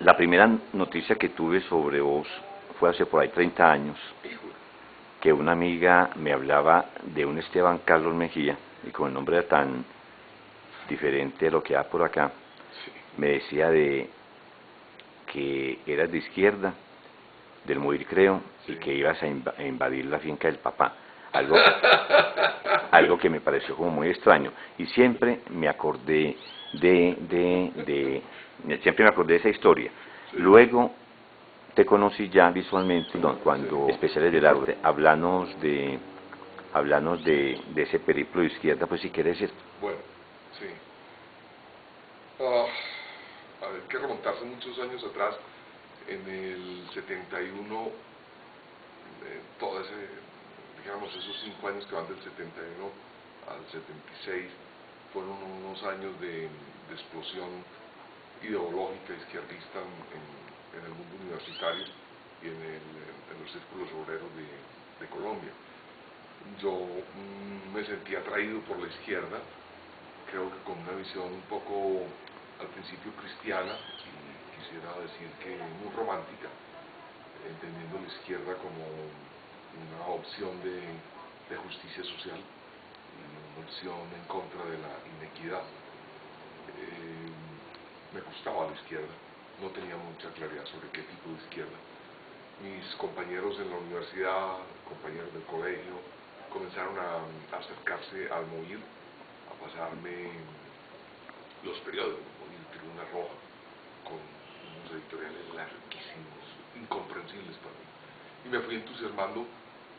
La primera noticia que tuve sobre vos fue hace por ahí 30 años, que una amiga me hablaba de un Esteban Carlos Mejía, y con el nombre era tan diferente de lo que da por acá, me decía de que eras de izquierda, del Moir creo, y que ibas a invadir la finca del papá. Algo que me pareció como muy extraño. Y siempre me acordé siempre me acordé de esa historia. Luego te conocí ya visualmente cuando especiales del arte. Hablanos de ese periplo de izquierda, pues si quieres. Bueno, sí. Hay que remontarse muchos años atrás. En el 71, todo ese, digamos, esos 5 años que van del 71 al 76, fueron unos años de explosión ideológica izquierdista en el mundo universitario y en los círculos obreros de Colombia. Yo me sentí atraído por la izquierda, creo que con una visión un poco al principio cristiana, y quisiera decir que muy romántica, entendiendo la izquierda como una opción de justicia social, una opción en contra de la inequidad. Me gustaba la izquierda, no tenía mucha claridad sobre qué tipo de izquierda. Mis compañeros en la universidad, compañeros del colegio, comenzaron a acercarse al MOIR, a pasarme los periódicos, MOIR, Tribuna Roja, con unos editoriales larguísimos, incomprensibles para mí. Y me fui entusiasmando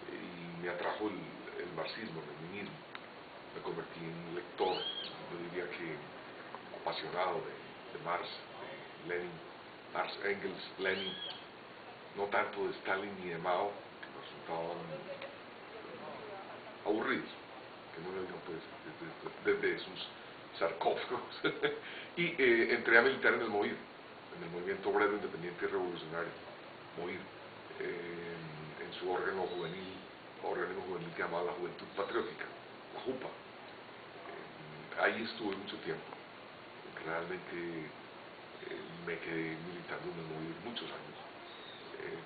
y me atrajo el marxismo, el leninismo. Me convertí en lector, yo diría que apasionado de Marx, de Lenin, Marx, Engels, Lenin, no tanto de Stalin ni de Mao, que me resultaban aburridos, que no lo digan pues desde sus sarcófagos. Y entré a militar en el MOIR, en el Movimiento Obrero Independiente y Revolucionario, MOIR, en su órgano juvenil, organismo juvenil que llamaba la Juventud Patriótica, la JUPA. Ahí estuve mucho tiempo, realmente me quedé militando en el MOIR muchos años.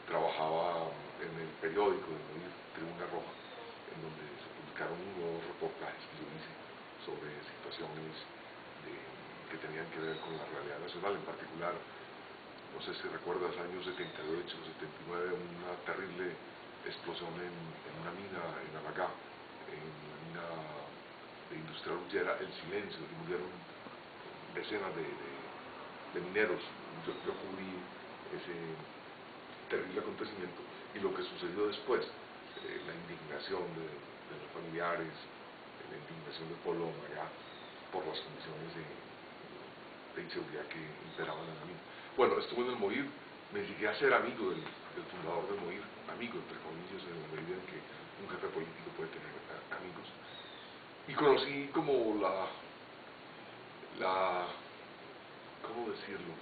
Trabajaba en el periódico del MOIR, Tribuna Roja, en donde se publicaron unos reportajes que yo hice sobre situaciones que tenían que ver con la realidad nacional, en particular, no sé si recuerdas, años 78, 79, una terrible explosión en una mina en Amagá, en la mina de Industrial Ullera, El Silencio, que murieron decenas de mineros. Yo cubrí ese terrible acontecimiento y lo que sucedió después, la indignación de los familiares, la indignación del pueblo de Amagá por las condiciones de inseguridad que imperaban en la mina. Bueno, estuve en el MOIR, me llegué a ser amigo del fundador del MOIR, amigo entre comillas, en la medida en que un jefe político puede tener amigos, y conocí como ¿cómo decirlo?,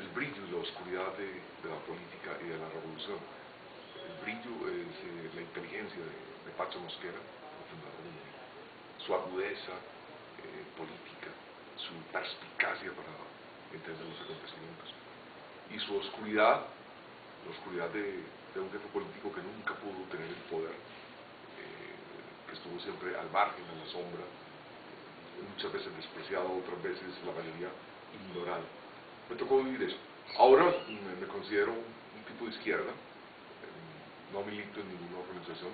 el brillo y la oscuridad de la política y de la revolución. El brillo es la inteligencia de Pacho Mosquera, el fundador del MOIR, su agudeza política, su perspicacia para entender los acontecimientos, y su oscuridad, la oscuridad de un jefe político que nunca pudo tener el poder, que estuvo siempre al margen, a la sombra, muchas veces despreciado, otras veces la mayoría ignorado. Me tocó vivir eso. Ahora me considero un tipo de izquierda, no milito en ninguna organización,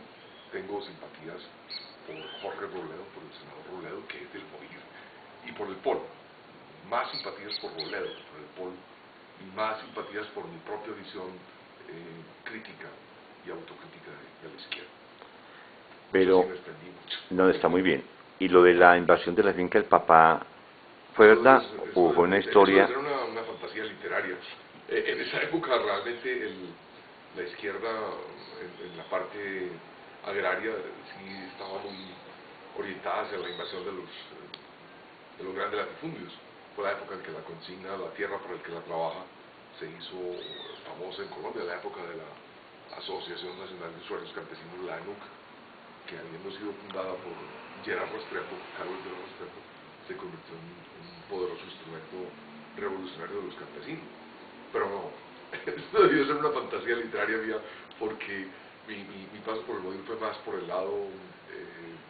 tengo simpatías por Jorge Robledo, por el senador Robledo, que es del MOIR, y por el POL, más simpatías por Robledo que por el POL, y más simpatías por mi propia visión crítica y autocrítica de la izquierda. Pero, no, está muy bien. ¿Y lo de la invasión de la finca del papá fue verdad o fue una historia? Eso era una fantasía literaria. En esa época realmente la izquierda en la parte agraria sí estaba muy orientada hacia la invasión de los grandes latifundios. Fue la época en que la consigna, la tierra para el que la trabaja, se hizo famosa en Colombia, la época de la Asociación Nacional de Usuarios Campesinos, la ANUC, que habiendo sido fundada por Gerard Restrepo, Carlos Gerard Restrepo, se convirtió en un poderoso instrumento revolucionario de los campesinos. pero no, esto debió ser una fantasía literaria mía, porque mi paso por el Moir fue más por el lado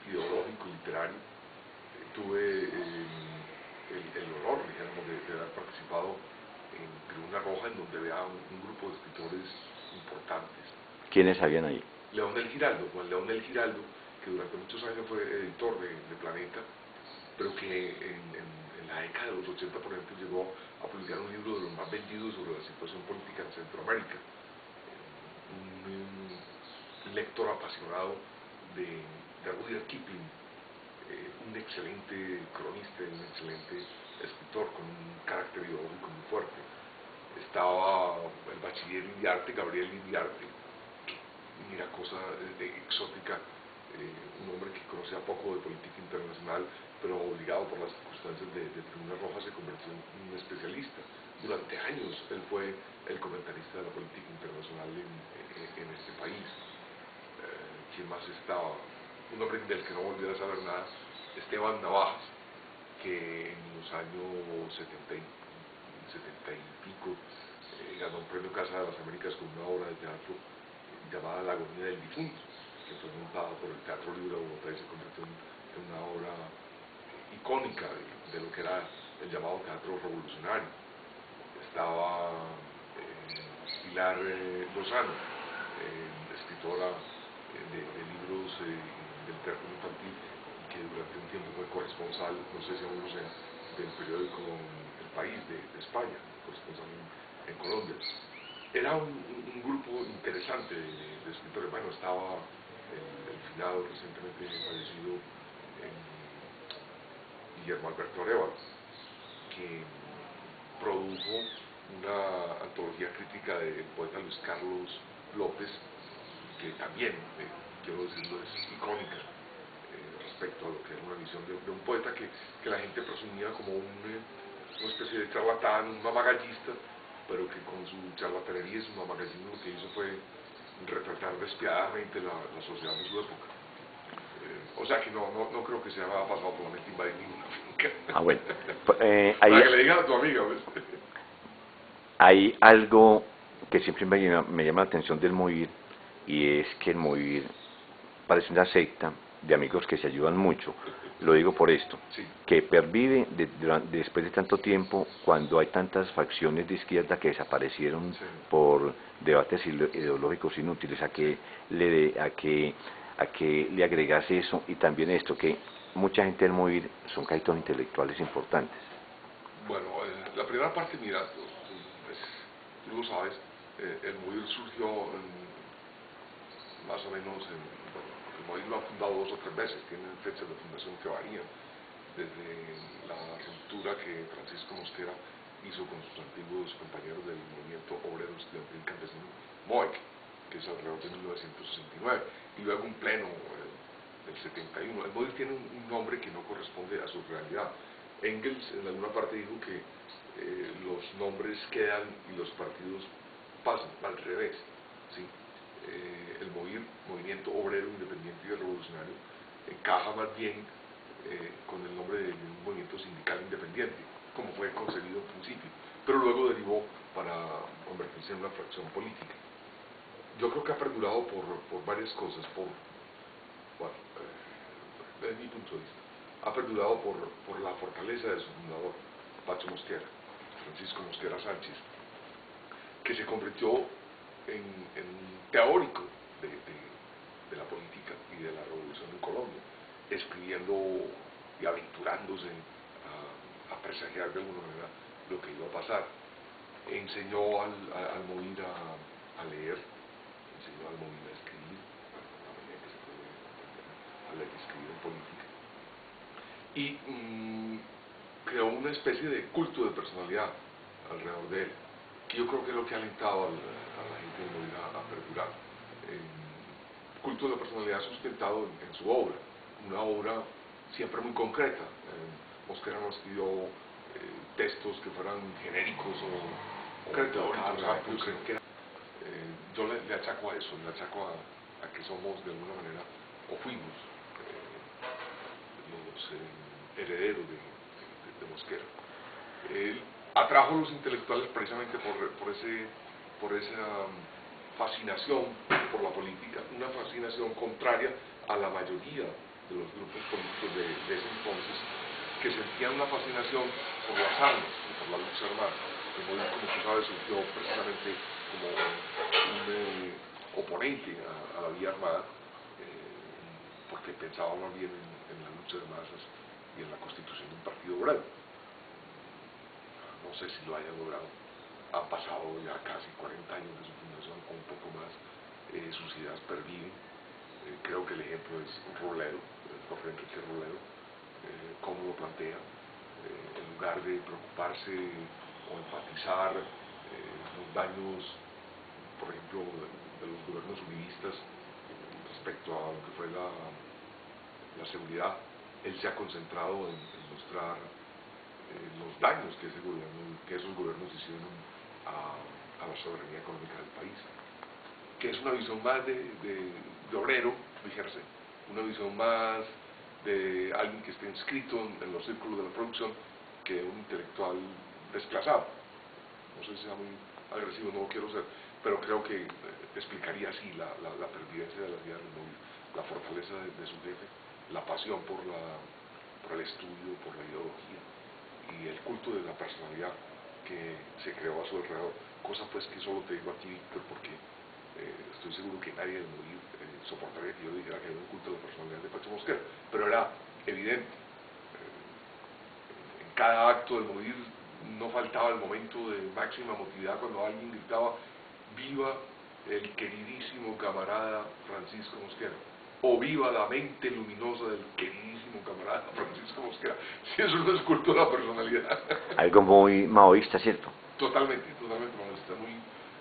ideológico, literario. Tuve el honor, digamos, de haber participado en Tribuna Roja, en donde había un grupo de escritores importantes. ¿Quiénes habían ahí? Leonel Giraldo, Juan Leonel Giraldo, que durante muchos años fue editor de Planeta, pero que en la década de los 80, por ejemplo, llegó a publicar un libro de los más vendidos sobre la situación política en Centroamérica. Un lector apasionado de Rudyard Kipling, un excelente cronista y un excelente escritor con un carácter ideológico muy fuerte. Estaba el bachiller Iriarte, Gabriel Iriarte, mira cosa exótica, un hombre que conocía poco de política internacional, pero obligado por las circunstancias de Tribuna Roja se convirtió en un especialista. Durante años él fue el comentarista de la política internacional en este país. ¿Quién más estaba? Un hombre del que no volví a saber nada, Esteban Navajas, que en los años 70 y pico ganó un premio Casa de las Américas con una obra de teatro llamada La agonía del difunto, que fue montada por el Teatro Libre de Bogotá y se convirtió en una obra icónica de lo que era el llamado teatro revolucionario. Estaba Pilar Lozano, escritora de libros de literatura infantil, que durante un tiempo fue corresponsal, no sé si aún lo sea, del periódico El País de España, corresponsal en Colombia. Era un grupo interesante de escritores. Bueno, estaba el finado recientemente fallecido Guillermo Alberto Arévalo, que produjo una antología crítica del poeta Luis Carlos López, que también, quiero decirlo, es icónica respecto a lo que era una visión de un poeta que la gente presumía como una especie de charlatán, un mamagallista, pero que con su charlatanería y su mamagallismo lo que hizo fue retratar despiadadamente la sociedad de su época. O sea que no creo que se haya pasado por la mente invadir ninguna finca. Ah, bueno. Para que le digas a tu amiga, pues. Hay algo que siempre me llama la atención del Moir, y es que el Moir parece una secta de amigos que se ayudan mucho. Lo digo por esto, Sí. que pervive después de tanto tiempo, cuando hay tantas facciones de izquierda que desaparecieron, sí, por debates ideológicos inútiles. ¿A que le agregas eso? Y también esto, que mucha gente del Moir son caídos intelectuales importantes. Bueno, la primera parte, mira, tú lo sabes, el Moir surgió más o menos el Moir lo han fundado 2 o 3 veces, tienen fechas de fundación que varían, desde la ruptura que Francisco Mosquera hizo con sus antiguos compañeros del movimiento obrero estudiantil campesino MOEC, que es alrededor de 1969, y luego un pleno del 71. El Moir tiene un nombre que no corresponde a su realidad. Engels en alguna parte dijo que los nombres quedan y los partidos pasan, al revés, ¿sí? El Moir, Movimiento Obrero Independiente y Revolucionario, encaja más bien con el nombre de un movimiento sindical independiente, como fue concebido en principio, pero luego derivó para convertirse en una fracción política. Yo creo que ha perdurado por varias cosas, bueno, desde mi punto de vista. Ha perdurado por la fortaleza de su fundador, Pacho Mosquera, Francisco Mosquera Sánchez, que se convirtió en un teórico de la política y de la revolución en Colombia, escribiendo y aventurándose a presagiar de alguna manera lo que iba a pasar. Enseñó al Moir a leer, enseñó al Moir a escribir, la manera que se puede aprender a leer y escribir en política, y creó una especie de culto de personalidad alrededor de él, que yo creo que es lo que ha alentado a la gente de Moir a perdurar. Culto de la personalidad sustentado en su obra, una obra siempre muy concreta. Mosquera no escribió textos que fueran genéricos o teóricos amplios, yo le achaco a eso, le achaco a que somos de alguna manera, o fuimos, los herederos de Mosquera. Él atrajo a los intelectuales precisamente por esa fascinación por la política, una fascinación contraria a la mayoría de los grupos políticos de ese entonces, que sentían una fascinación por las armas y por la lucha armada. El movimiento, como tú sabes, surgió precisamente como un oponente a la vía armada, porque pensaba más bien en la lucha de masas y en la constitución de un partido obrero. No sé si lo hayan logrado. Han pasado ya casi 40 años de su fundación, o un poco más. Sus ideas perviven. Creo que el ejemplo es Robledo, Jorge Enrique Robledo, cómo lo plantea. En lugar de preocuparse o enfatizar los daños, por ejemplo, de los gobiernos uribistas respecto a lo que fue la seguridad, él se ha concentrado en mostrar los daños que esos gobiernos hicieron a la soberanía económica del país, que es una visión más de obrero, dijérase, una visión más de alguien que esté inscrito en los círculos de la producción que un intelectual desclasado. No sé si sea muy agresivo, no lo quiero ser, pero creo que explicaría así la pervivencia de las ideas del movimiento, la fortaleza de su jefe, la pasión por el estudio, por la ideología y el culto de la personalidad que se creó a su alrededor, cosa pues que solo te digo aquí, Víctor, porque estoy seguro que nadie del movimiento soportaría que yo dijera que era un culto de la personalidad de Pacho Mosquera, pero era evidente. En cada acto del movimiento no faltaba el momento de máxima emotividad cuando alguien gritaba viva el queridísimo camarada Francisco Mosquera, o viva la mente luminosa del queridísimo camarada Francisco Mosquera. Si eso no es culto de la personalidad. Algo muy maoísta, ¿cierto? Totalmente maoísta.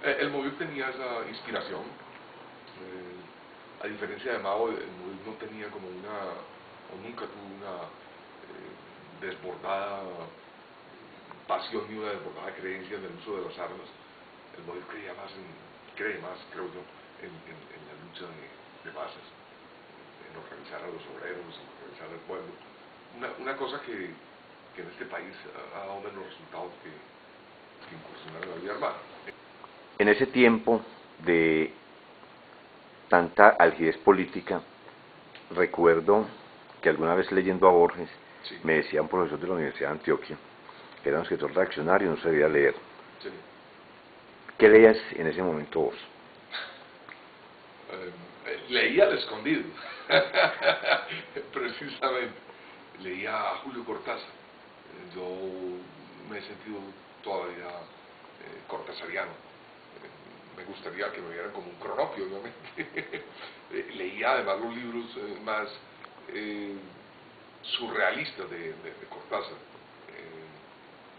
El movimiento tenía esa inspiración. A diferencia de Mao, el movimiento no tenía como o nunca tuvo una desbordada pasión ni una desbordada creencia en el uso de las armas. El movimiento cree más, creo yo, en la lucha de masas, en organizar a los obreros, en organizar al pueblo. Una cosa que en este país ha dado menos resultados que incursionar en la vía armada. En ese tiempo de tanta algidez política, recuerdo que alguna vez leyendo a Borges, Sí. me decía un profesor de la Universidad de Antioquia, que era un escritor reaccionario y no sabía leer. Sí. ¿Qué leías en ese momento vos? Leía al escondido, precisamente. Leía a Julio Cortázar. Yo me he sentido todavía cortasariano. Me gustaría que me vieran como un cronopio, obviamente. Leía además los libros más surrealistas de Cortázar.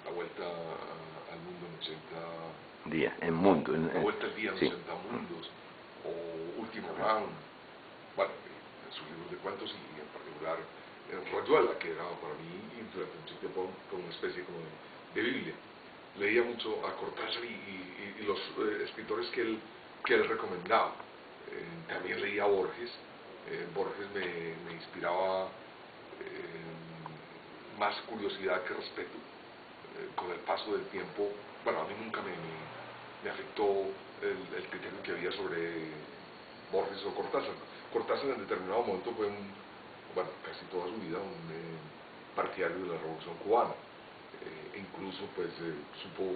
La Vuelta al Mundo en 80 Día, en no, mundo. La Vuelta al Día en sí. 80 mundos, o Último Round, bueno, en sus libros de cuentos y en particular en Rayuela, que era para mí durante mucho tiempo como una especie como de Biblia. Leía mucho a Cortázar y los escritores que él recomendaba. También leía a Borges. Borges me inspiraba más curiosidad que respeto. Con el paso del tiempo, bueno, a mí nunca me afectó el criterio que había sobre Borges o Cortázar. Cortázar en determinado momento fue casi toda su vida un partidario de la Revolución Cubana. Incluso pues supo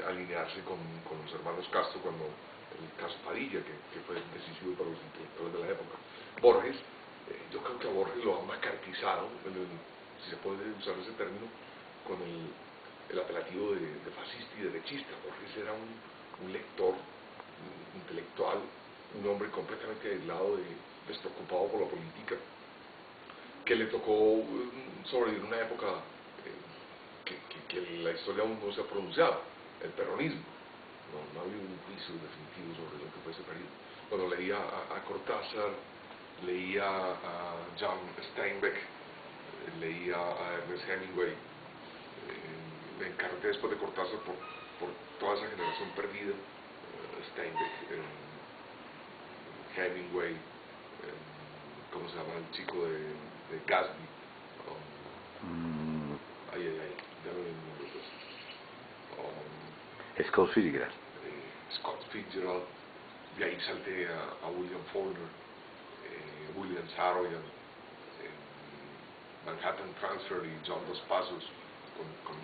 alinearse con los hermanos Castro cuando el caso Padilla, que fue decisivo para los intelectuales de la época. Borges, yo creo que a Borges lo han macartizado, si se puede usar ese término, con el apelativo de fascista y derechista. Borges era un lector, un intelectual, un hombre completamente aislado, despreocupado por la política, que le tocó sobrevivir una época que la historia aún no se ha pronunciado, el peronismo. No ha habido un juicio definitivo sobre lo que fue ese periodo. Cuando leía a Cortázar, leía a John Steinbeck, leía a Ernest Hemingway, me encarté después de Cortázar por toda esa generación perdida, Steinbeck, Hemingway, ¿cómo se llama el chico de Gatsby? Ya me ven los dos. Scott Fitzgerald. Scott Fitzgerald, de ahí salté a William Faulkner, William Saroyan, Manhattan Transfer y John Dos Passos,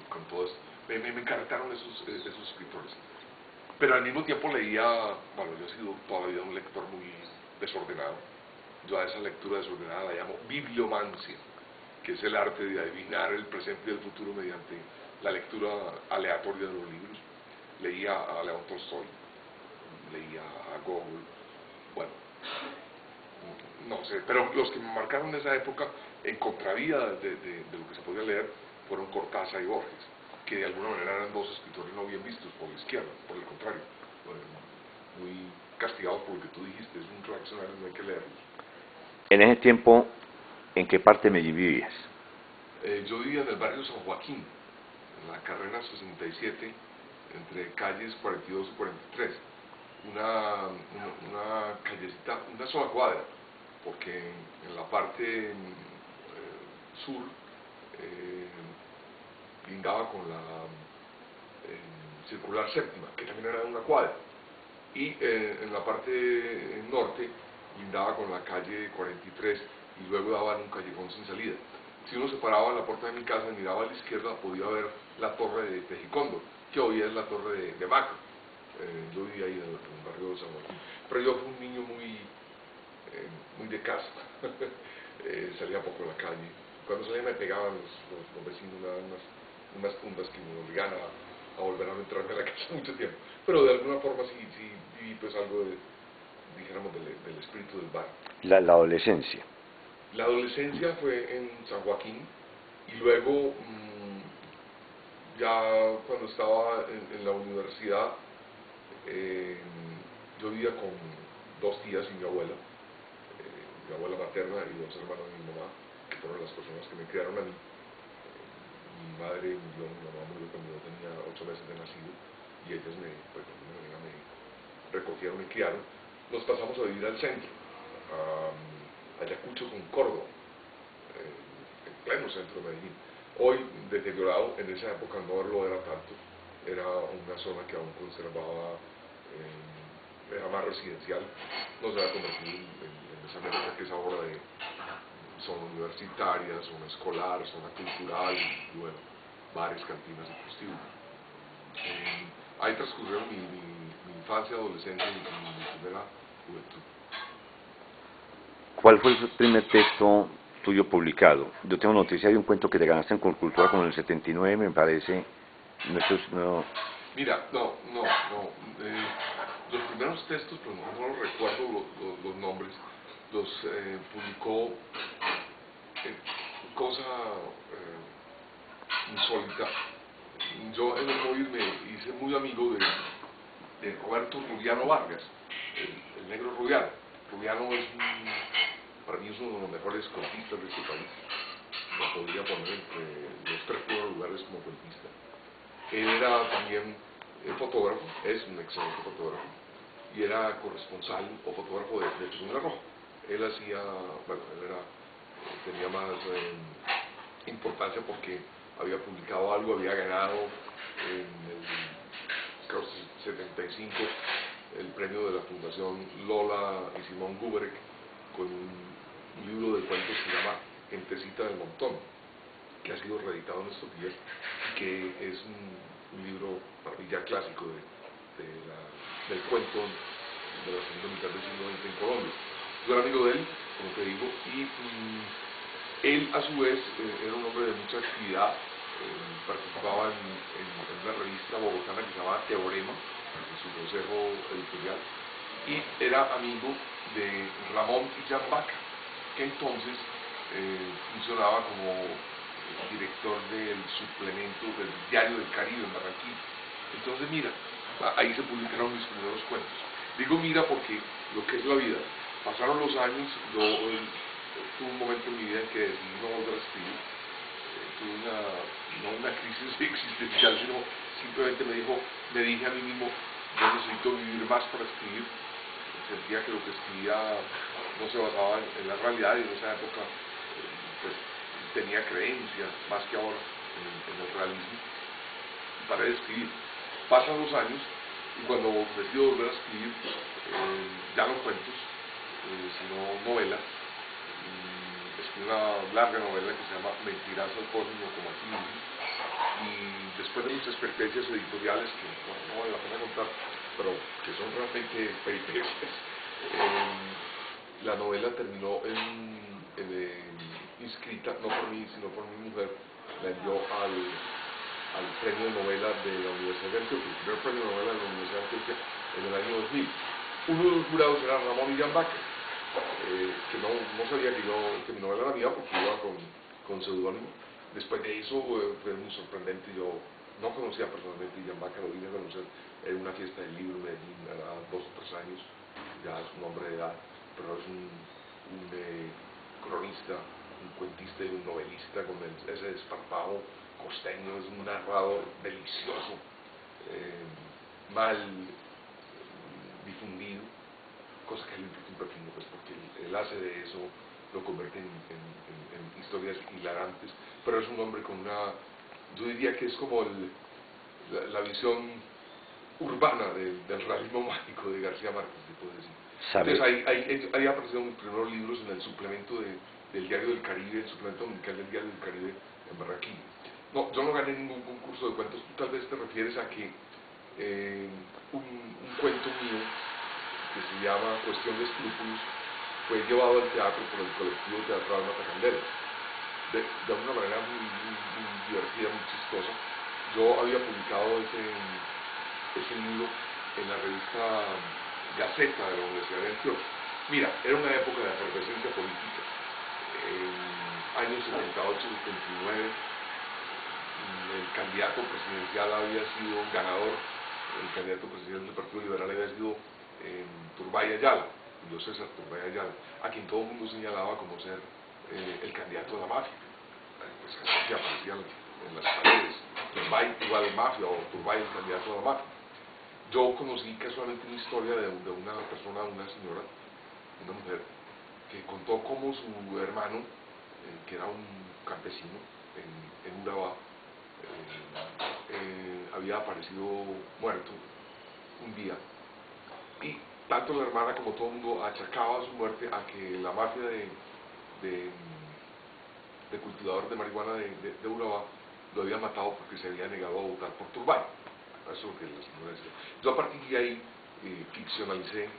con todo esto. Me encantaron esos escritores. Pero al mismo tiempo leía, bueno, yo he sido toda la vida un lector muy desordenado. Yo a esa lectura desordenada la llamo bibliomancia, que es el arte de adivinar el presente y el futuro mediante la lectura aleatoria de los libros. Leía a León Tolstoy, leía a Gogol, bueno, no sé, pero los que me marcaron en esa época en contravía de lo que se podía leer fueron Cortázar y Borges, que de alguna manera eran dos escritores no bien vistos por la izquierda, por el contrario, muy castigados por lo que tú dijiste, es un reaccionario, no hay que leerlos. En ese tiempo, ¿en qué parte de Medellín vivías? Yo vivía en el barrio San Joaquín, en la carrera 67, entre calles 42 y 43, una callecita, una sola cuadra, porque en la parte sur lindaba con la circular séptima, que también era una cuadra, y en la parte norte lindaba con la calle 43 y luego daba en un callejón sin salida. Si uno se paraba en la puerta de mi casa y miraba a la izquierda, podía ver la torre de Tejicondo, que hoy es la torre de Macro. Yo vivía ahí en el barrio de San Joaquín. Pero yo fui un niño muy de casa. Salía poco a la calle. Cuando salía me pegaban los vecinos, me daban unas tundas que me obligaban a volver a entrarme a la casa mucho tiempo. Pero de alguna forma sí viví pues algo dijéramos, del espíritu del bar. La adolescencia. La adolescencia fue en San Joaquín y luego ya cuando estaba en la universidad yo vivía con dos tías y mi abuela materna y dos hermanos de mi mamá, que fueron las personas que me criaron a mí. Mi madre murió, mi mamá murió cuando yo tenía 8 meses de nacido y ellas de alguna manera me recogieron y criaron. Nos pasamos a vivir al centro, a Ayacucho con Córdoba, en pleno centro de Medellín. Hoy deteriorado, en esa época no lo era tanto, era una zona que aún conservaba, era más residencial, no se había convertido en esa mezcla que es ahora de zona universitaria, zona escolar, zona cultural, y bueno, bares, cantinas y prostíbulos. Ahí transcurrió mi infancia, adolescencia y mi primera juventud. ¿Cuál fue el primer texto tuyo publicado? Yo tengo noticia de un cuento que te ganaste en Colcultura como en el 79, me parece. No. Mira, no. Los primeros textos, pues no los recuerdo los nombres, los publicó cosa insólita. Yo en el móvil me hice muy amigo de Roberto Rubiano Vargas, el negro Rubiano. Rubiano para mí es uno de los mejores cuentistas de este país. Lo podría poner entre los 3 primeros lugares como cuentista. Él era también fotógrafo, es un excelente fotógrafo, y era corresponsal o fotógrafo de Tribuna Roja. Él hacía, bueno, tenía más importancia porque había publicado algo, había ganado en el 75 el premio de la Fundación Lola y Simón Guberek con un libro de cuentos que se llama Gentecita del Montón, que ha sido reeditado en estos días y que es un libro para mí ya clásico del cuento de la segunda mitad del siglo XX en Colombia. Yo era amigo de él, como te digo, y él a su vez era un hombre de mucha actividad, participaba en una revista bogotana que se llamaba Teorema, en su consejo editorial, y era amigo de Ramón Illán Vaca, que entonces funcionaba como director del suplemento del Diario del Caribe en Barranquilla. Entonces mira, ahí se publicaron mis primeros cuentos. Digo mira porque lo que es la vida, pasaron los años, yo tuve un momento en mi vida en que decidí no volver a escribir. Tuve no una crisis existencial, sino simplemente me dije a mí mismo, yo necesito vivir más para escribir. Sentía que lo que escribía no se basaba en la realidad, y en esa época pues tenía creencia más que ahora en el realismo, y paré de escribir. Pasan los años y cuando decido volver a escribir, ya no cuentos, sino novela, escribí una larga novela que se llama Mentirás al prójimo como a ti mismo, y después de muchas peripecias editoriales que no vale la pena contar, pero que son realmente peripecias, la novela terminó inscrita, no por mí, sino por mi mujer, la envió al premio de novela de la Universidad de Antioquia, el primer premio de novela de la Universidad de Antioquia en el año 2000. Uno de los jurados era Ramón Illán Baca, que no sabía que mi novela era mía porque iba con seudónimo. Después de eso fue muy sorprendente. Yo no conocía personalmente a Illán Baca, lo vine a conocer en una fiesta del libro en Medellín, a 2 o 3 años, ya es un hombre de edad, pero es un cronista, un cuentista y un novelista con ese desparpajo costeño, es un narrador delicioso, mal difundido, cosa que le importa un pepino, pues porque él hace de eso, lo convierte en historias hilarantes, pero es un hombre con yo diría que es como la visión urbana del realismo mágico de García Márquez, se puede decir. ¿Sabe? Entonces ahí aparecieron mis primeros libros en el suplemento del Diario del Caribe, el suplemento dominical del Diario del Caribe en Barranquilla. No, yo no gané ningún concurso de cuentos, tú tal vez te refieres a que un cuento mío que se llama Cuestión de Escrúpulos fue llevado al teatro por el colectivo teatral Matacandela, de una manera muy divertida, muy chistosa. Yo había publicado ese libro en la revista Gaceta de la Universidad de Antioquia. Mira, era una época de efervescencia política, años 78-79, el candidato presidencial había sido ganador, el candidato presidencial del Partido Liberal había sido Turbay Ayala, Julio César Turbay Ayala, a quien todo el mundo señalaba como ser el candidato de la mafia. Pues que aparecían en las paredes, Turbay igual mafia o Turbay el candidato de la mafia. Yo conocí casualmente una historia de una persona, una señora, una mujer, que contó cómo su hermano, que era un campesino en Urabá, había aparecido muerto un día, y tanto la hermana como todo el mundo achacaba su muerte a que la mafia de cultivador de marihuana de Urabá lo había matado porque se había negado a votar por Turbay. Eso es lo que la señora decía. Yo a partir de ahí ficcionalicé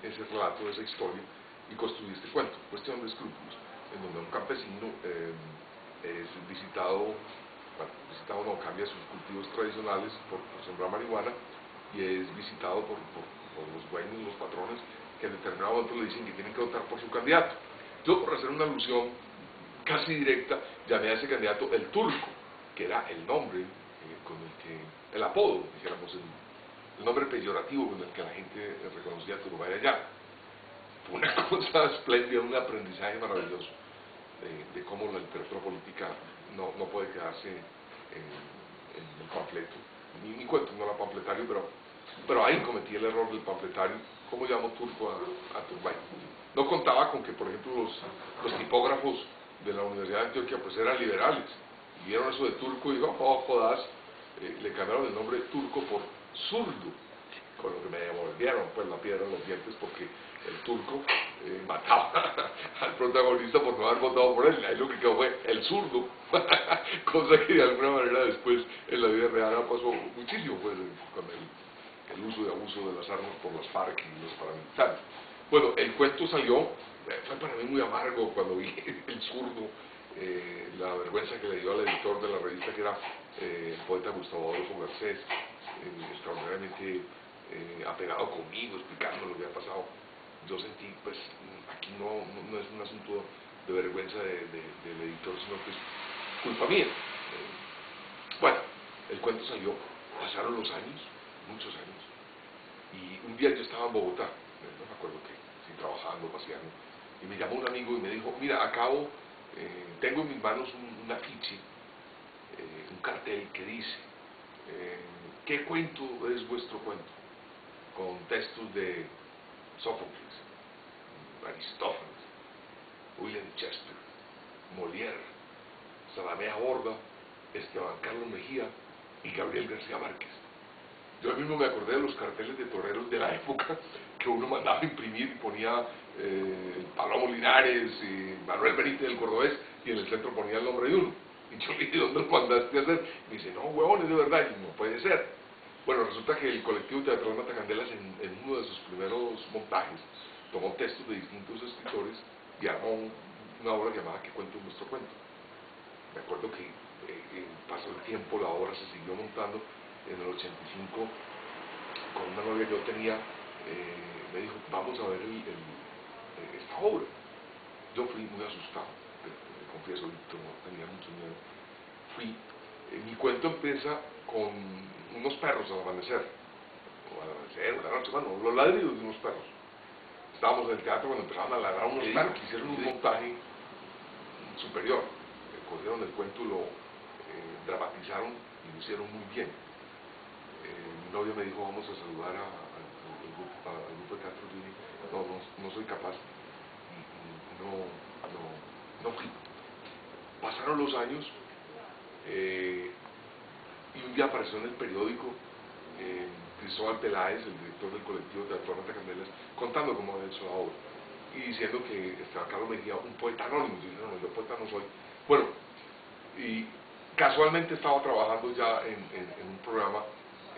ese relato, esa historia, y construí este cuento, Cuestión de Escrúpulos, en donde un campesino es visitado no, cambia sus cultivos tradicionales por sembrar marihuana, y es visitado por los dueños, los patrones, que en determinado momento le dicen que tienen que votar por su candidato. Yo, por hacer una alusión casi directa, llamé a ese candidato el Turco, que era el nombre con el que, el apodo, dijéramos, el nombre peyorativo con el que la gente reconocía a Turbay Ayala. Fue una cosa espléndida, un aprendizaje maravilloso de cómo la literatura política no puede quedarse en el panfleto. Ni cuento, no era panfletario, pero ahí cometí el error del panfletario. ¿Cómo llamo turco a Turbay? No contaba con que, por ejemplo, los tipógrafos de la Universidad de Antioquia pues eran liberales, y vieron eso de turco y digo, oh, jodas, le cambiaron el nombre turco por zurdo, con lo que me devolvieron pues la piedra en los dientes, porque el turco mataba al protagonista por no haber votado por él. Ahí lo que quedó fue el zurdo, cosa que de alguna manera después en la vida real pasó muchísimo, pues, con el uso y abuso de las armas por las FARC y los paramilitares. Bueno, el cuento salió, fue para mí muy amargo cuando vi el zurdo, la vergüenza que le dio al editor de la revista, que era el poeta Gustavo Adolfo Garcés, extraordinariamente apegado conmigo, explicando lo que había pasado. Yo sentí, pues, aquí no es un asunto de vergüenza del editor, sino que es culpa mía. Bueno, el cuento salió, pasaron los años, muchos años, y un día yo estaba en Bogotá, no me acuerdo qué, sí, trabajando, paseando, y me llamó un amigo y me dijo, mira, tengo en mis manos un afiche, un cartel que dice, ¿qué cuento es vuestro cuento? Con textos de Sófocles, Aristófanes, William Shakespeare, Molière, Salamea Borda, Esteban Carlos Mejía y Gabriel García Márquez. Yo mismo me acordé de los carteles de toreros de la época que uno mandaba a imprimir y ponía Palomo Linares y Manuel Benítez del Cordobés, y en el centro ponía el nombre de uno. Y yo le dije, ¿dónde lo mandaste a hacer? Me dice, no, huevón, es de verdad, y no puede ser. Bueno, resulta que el colectivo teatral Matacandelas en uno de sus primeros montajes tomó textos de distintos escritores y armó una obra llamada ¿Qué cuento es nuestro cuento? Me acuerdo que pasó el tiempo, la obra se siguió montando. En el 85, con una novia que yo tenía, me dijo, vamos a ver esta obra. Yo fui muy asustado, confieso, Víctor, no tenía mucho miedo. Fui, mi cuento empieza con unos perros al amanecer, una noche, bueno, los ladridos de unos perros. Estábamos en el teatro cuando empezaron a ladrar unos perros, hicieron un montaje superior, cogieron el cuento y lo dramatizaron y lo hicieron muy bien. Mi novia me dijo, vamos a saludar al grupo de teatro. Yo dije, no soy capaz, y no fui. Pasaron los años, y un día apareció en el periódico Cristóbal Peláez, el director del colectivo teatral Matacandelas, contando cómo había hecho la obra y diciendo que Esteban Carlos Mejía, un poeta anónimo. Yo dije, no, yo poeta no soy. Bueno, y casualmente estaba trabajando ya en un programa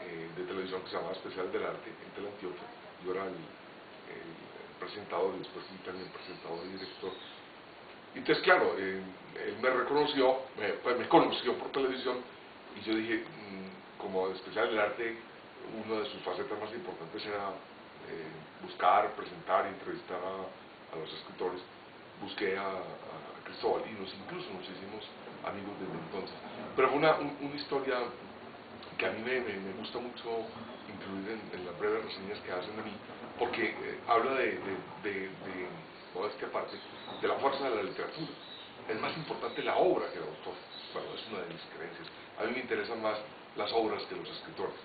de televisión que se llamaba Especial del Arte en Teleantioquia. Yo era el presentador, y después fui también presentador y director. Entonces, claro, él me reconoció, me conoció por televisión, y yo dije, como Especial del Arte, una de sus facetas más importantes era buscar, presentar y entrevistar a los escritores. Busqué a Cristóbal y incluso nos hicimos amigos desde entonces. Pero fue una historia que a mí me gusta mucho incluir en las breves reseñas que hacen de mí, porque habla modestia aparte, de la fuerza de la literatura. Es más importante la obra que el autor. Bueno, es una de mis creencias. A mí me interesan más las obras que los escritores.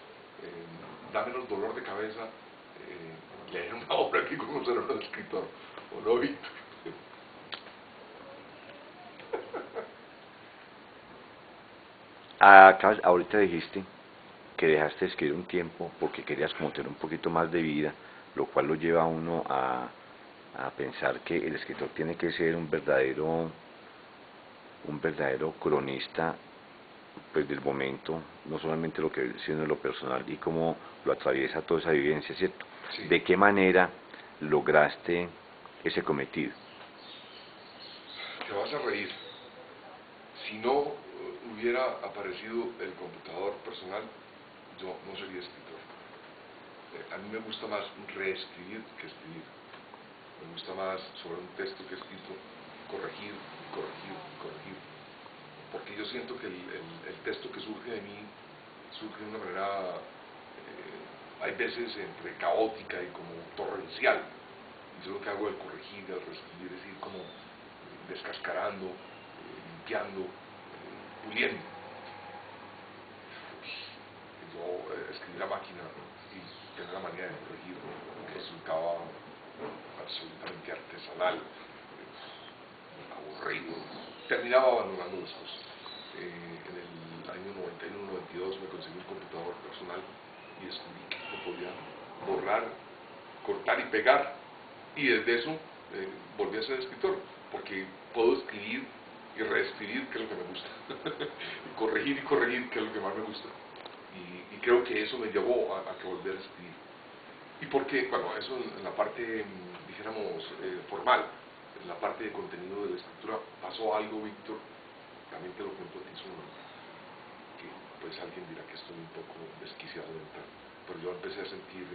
Da menos dolor de cabeza leer una obra que conocer a un escritor. ¿O no, Víctor? Ahorita dijiste que dejaste de escribir un tiempo porque querías como tener un poquito más de vida, lo cual lo lleva a uno a pensar que el escritor tiene que ser un verdadero cronista, pues, del momento, no solamente lo que vive, sino lo personal y cómo lo atraviesa toda esa vivencia, ¿cierto? Sí. ¿De qué manera lograste ese cometido? Te vas a reír. Si no hubiera aparecido el computador personal, yo no sería escritor. A mí me gusta más reescribir que escribir. Me gusta más sobre un texto que he escrito corregir, corregir, corregir. Porque yo siento que el texto que surge de mí surge de una manera, hay veces entre caótica y como torrencial. Y yo lo que hago al corregir, al reescribir, es ir como descascarando, limpiando, puliendo. Yo escribí la máquina y tener la manera de corregir resultaba absolutamente artesanal, aburrido. Terminaba abandonando las cosas. En el año 91-92 me conseguí un computador personal y descubrí que lo podía borrar, cortar y pegar. Y desde eso volví a ser escritor, porque puedo escribir y reescribir, que es lo que me gusta, y corregir, que es lo que más me gusta. Y creo que eso me llevó a que volviera a escribir. ¿Y por qué? Bueno, eso en la parte, dijéramos, formal. En la parte de contenido de la escritura pasó algo, Víctor, también te lo cuento a ti solo, que pues alguien dirá que estoy un poco desquiciado mental, pero yo empecé a sentir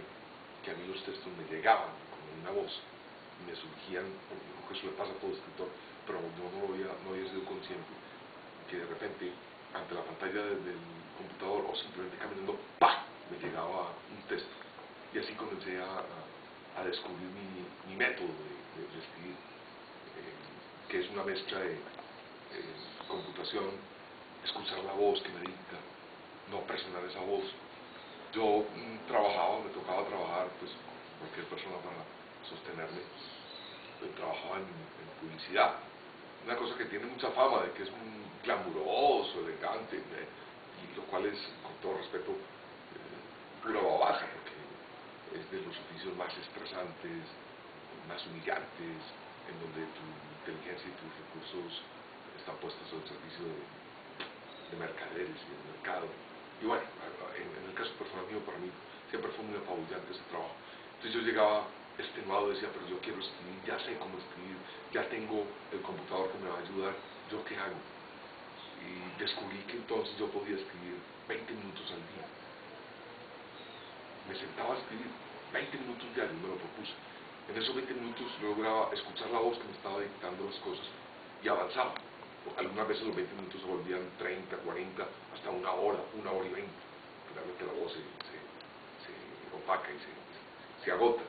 que a mí los textos me llegaban como una voz, y me surgían, porque eso le pasa a todo escritor, pero yo no había sido consciente, que de repente, ante la pantalla del computador o simplemente caminando, ¡pah!, me llegaba un texto. Y así comencé a descubrir mi método de escribir, que es una mezcla de computación, escuchar la voz que me dicta, no presionar esa voz. Yo me tocaba trabajar, pues cualquier persona para sostenerme. Yo trabajaba en publicidad, una cosa que tiene mucha fama de que es un glamuroso, elegante, y lo cual es, con todo respeto, pura oficios más estresantes, más humillantes, en donde tu inteligencia y tus recursos están puestos al servicio de mercaderes y del mercado. Y bueno, en el caso personal mío, para mí siempre fue muy apabullante ese trabajo. Entonces yo llegaba extenuado y decía, pero yo quiero escribir, ya sé cómo escribir, ya tengo el computador que me va a ayudar, ¿yo qué hago? Y descubrí que entonces yo podía escribir 20 minutos al día. Me sentaba a escribir 20 minutos diarios, me lo propuse. En esos 20 minutos lograba escuchar la voz que me estaba dictando las cosas y avanzaba. Algunas veces los 20 minutos se volvían 30, 40, hasta una hora y 20. Realmente la voz se opaca y se agota.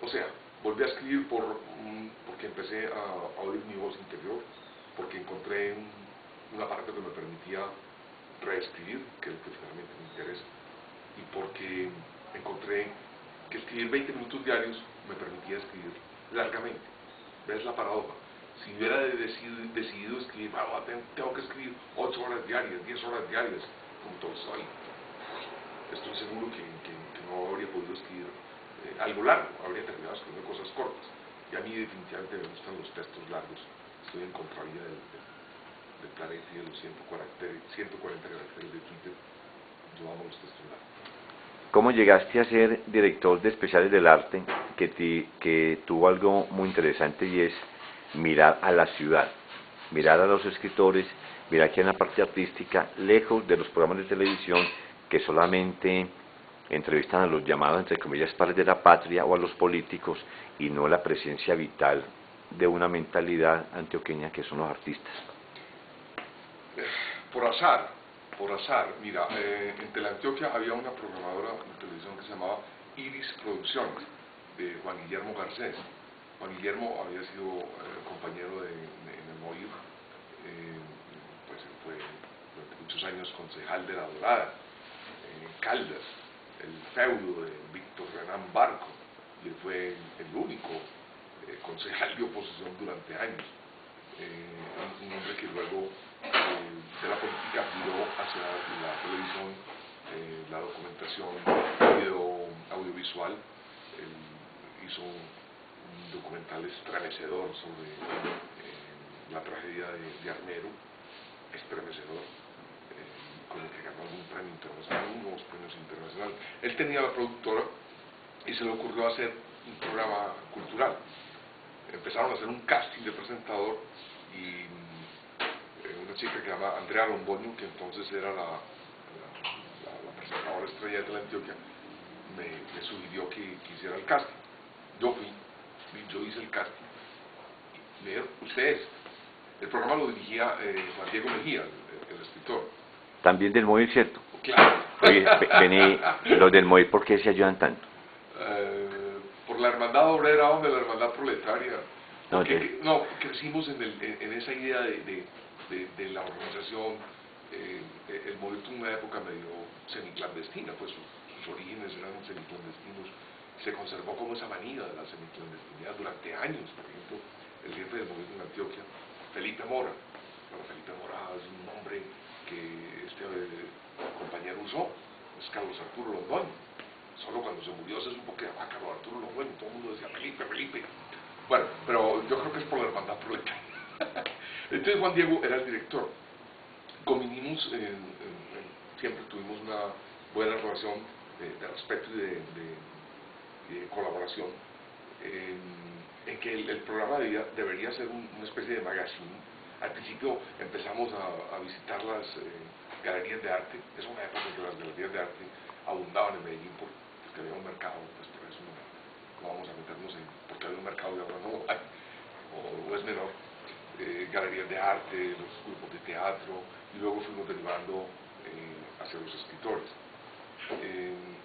O sea, volví a escribir porque empecé a oír mi voz interior, porque encontré un aparato que me permitía reescribir, que es lo que finalmente me interesa, y porque encontré que escribir 20 minutos diarios me permitía escribir largamente. ¿Ves la paradoja? Si hubiera decidido escribir, bueno, tengo que escribir 8 horas diarias, 10 horas diarias, como Tolstoy, estoy seguro que no habría podido escribir algo largo, habría terminado escribiendo cosas cortas. Y a mí definitivamente me gustan los textos largos. Estoy en contravía del planeta y de los 140 caracteres de Twitter. Yo amo los textos largos. ¿Cómo llegaste a ser director de especiales del arte que tuvo algo muy interesante y es mirar a la ciudad, mirar a los escritores, mirar que hay una parte artística lejos de los programas de televisión que solamente entrevistan a los llamados, entre comillas, padres de la patria o a los políticos y no la presencia vital de una mentalidad antioqueña que son los artistas? Por azar, mira, en Teleantioquia había una programadora de televisión que se llamaba Iris Producciones, de Juan Guillermo Garcés. Juan Guillermo había sido compañero en el MOIR, pues fue durante muchos años concejal de La Dorada, en Caldas, el feudo de Víctor Renán Barco, y él fue el único concejal de oposición durante años. Un hombre que luego de la política giró hacia la televisión, la documentación audiovisual. Hizo un documental estremecedor sobre la tragedia de Armero, estremecedor, con el que ganó un premio internacional, unos premios internacionales. Él tenía la productora y se le ocurrió hacer un programa cultural. Empezaron a hacer un casting de presentador y una chica que se llama Andrea Londoño, que entonces era la presentadora estrella de Teleantioquia, me sugirió que hiciera el casting. Yo fui, yo hice el casting. Y me dijeron, ustedes, el programa lo dirigía Juan Diego Mejía, el escritor. También del MOVIR, ¿cierto? Claro. Oye, vení, los del MOVIR, ¿por qué se ayudan tanto? Por la hermandad obrera, hombre, la hermandad proletaria. Porque, no, crecimos en esa idea de la organización. El MOVIR tuvo una época medio semiclandestina, pues sus orígenes eran semiclandestinos. Se conservó como esa manía de la semiclandestinidad durante años. Por ejemplo, el jefe del MOVIR en Antioquia, Felipe Mora. Bueno, Felipe Mora es un nombre que este compañero usó, es Carlos Arturo Londoño. Solo cuando se murió se supo que era Carlos Arturo Londoño, todo el mundo decía Felipe, Felipe. Bueno, pero yo creo que es por la hermandad proletaria. Entonces Juan Diego era el director. Convinimos, siempre tuvimos una buena relación de respeto y de colaboración, en que el programa debería ser una especie de magazine. Al principio empezamos a visitar las galerías de arte. Es una época en que las galerías de arte abundaban en Medellín porque había un mercado, pues por eso no vamos a meternos en porque había un mercado y ahora no hay, o es menor. Galerías de arte, los grupos de teatro, y luego fuimos derivando hacia los escritores.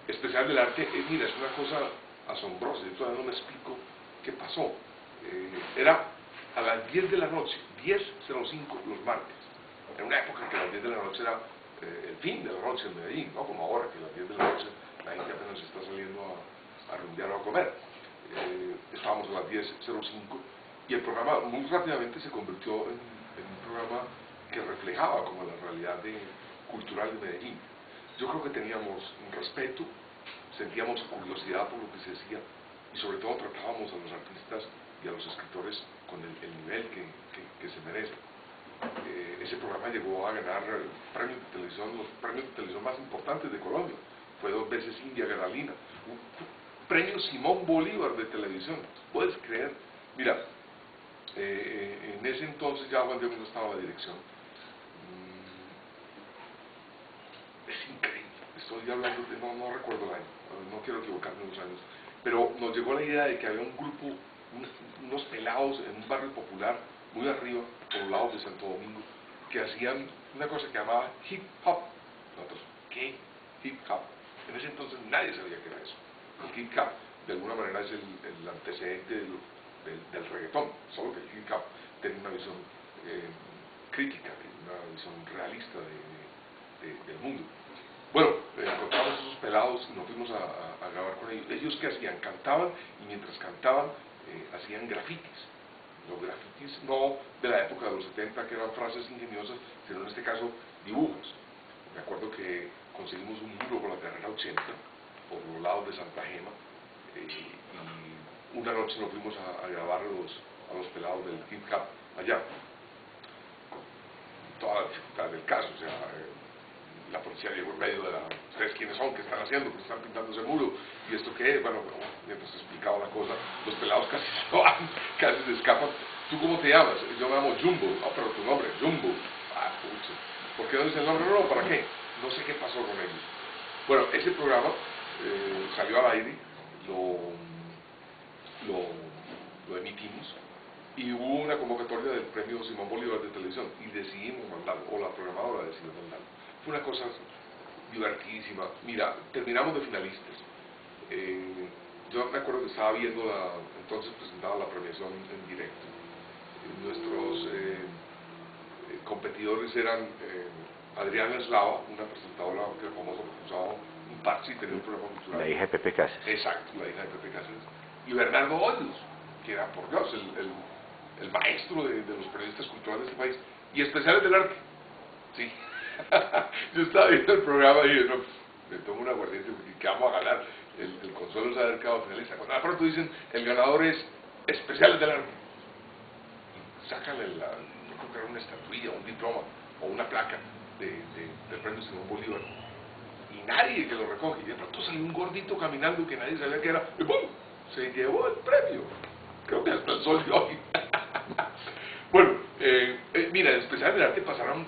Especial del arte, mira, es una cosa asombrosa, yo todavía no me explico qué pasó. Era a las 10 de la noche, 10:05 los martes. En una época en que a las 10 de la noche era el fin de la noche en Medellín, no como ahora que a las 10 de la noche la gente apenas está saliendo a rumbear o a comer. Estábamos a las 10:05 y el programa muy rápidamente se convirtió en un programa que reflejaba como la realidad cultural de Medellín. Yo creo que teníamos un respeto sentíamos curiosidad por lo que se decía y sobre todo tratábamos a los artistas y a los escritores con el nivel que se merecen. Ese programa llegó a ganar premios de televisión, los premios de televisión más importantes de Colombia. Fue 2 veces India Garalina, un premio Simón Bolívar de televisión. ¿Puedes creer? Mira, en ese entonces ya Juan Diego no estaba en la dirección. Es increíble, estoy hablando de, no recuerdo el año, no quiero equivocarme en los años, pero nos llegó la idea de que había un grupo, unos pelados en un barrio popular, muy arriba, por los lados de Santo Domingo, que hacían una cosa que llamaba hip hop. Nosotros, ¿qué? Hip hop. En ese entonces nadie sabía qué era eso. El hip hop, de alguna manera, es el antecedente del reggaetón, solo que el hip hop tiene una visión crítica, una visión realista del mundo. Bueno, encontramos esos pelados y nos fuimos a grabar con ellos. ¿Ellos qué hacían? Cantaban, y mientras cantaban hacían grafitis. Los grafitis no de la época de los 70, que eran frases ingeniosas, sino en este caso dibujos. Me acuerdo que conseguimos un muro por la carrera 80, por los lados de Santa Gema, y una noche nos fuimos a grabar a los pelados del hip hop allá. Toda la dificultad del caso, o sea, la policía llegó en medio de ¿ustedes quiénes son? ¿Qué están haciendo? ¿Qué están pintando ese muro? ¿Y esto qué es? Bueno, mientras explicaba la cosa, los pelados casi se van, casi se escapan. ¿Tú cómo te llamas? Yo me llamo Jumbo. Ah, pero tu nombre, Jumbo. Ah, pucha. ¿Por qué no dice el nombre? No, ¿para qué? No sé qué pasó con ellos. Bueno, ese programa salió al aire, lo emitimos, y hubo una convocatoria del premio Simón Bolívar de televisión y decidimos mandarlo, o la programadora decidió mandarlo. Fue una cosa divertidísima. Mira, terminamos de finalistas. Yo me acuerdo que estaba viendo entonces presentaba la premiación en directo. Nuestros competidores eran Adriana Eslava, una presentadora que era famosa porque usaba un parche y tenía un programa cultural. La hija de Pepe Casas. Exacto, la hija de Pepe Casas. Y Bernardo Hoyos, que era, por Dios, el maestro de los periodistas culturales de este país, y especiales del arte. Sí. Yo estaba viendo el programa y dije, no, me tomo una aguardiente porque ¿qué vamos a ganar? El consuelo es haber quedado finalista. Cuando de pronto dicen, el ganador es especiales del arte. Y sacan no creo que era una estatuilla, un diploma o una placa del premio Simón Bolívar. Y nadie que lo recoge. Y de pronto salió un gordito caminando que nadie sabía que era, y ¡pum! Se llevó el premio. Creo que hasta el sol de hoy. Bueno, mira, en especial del arte pasaban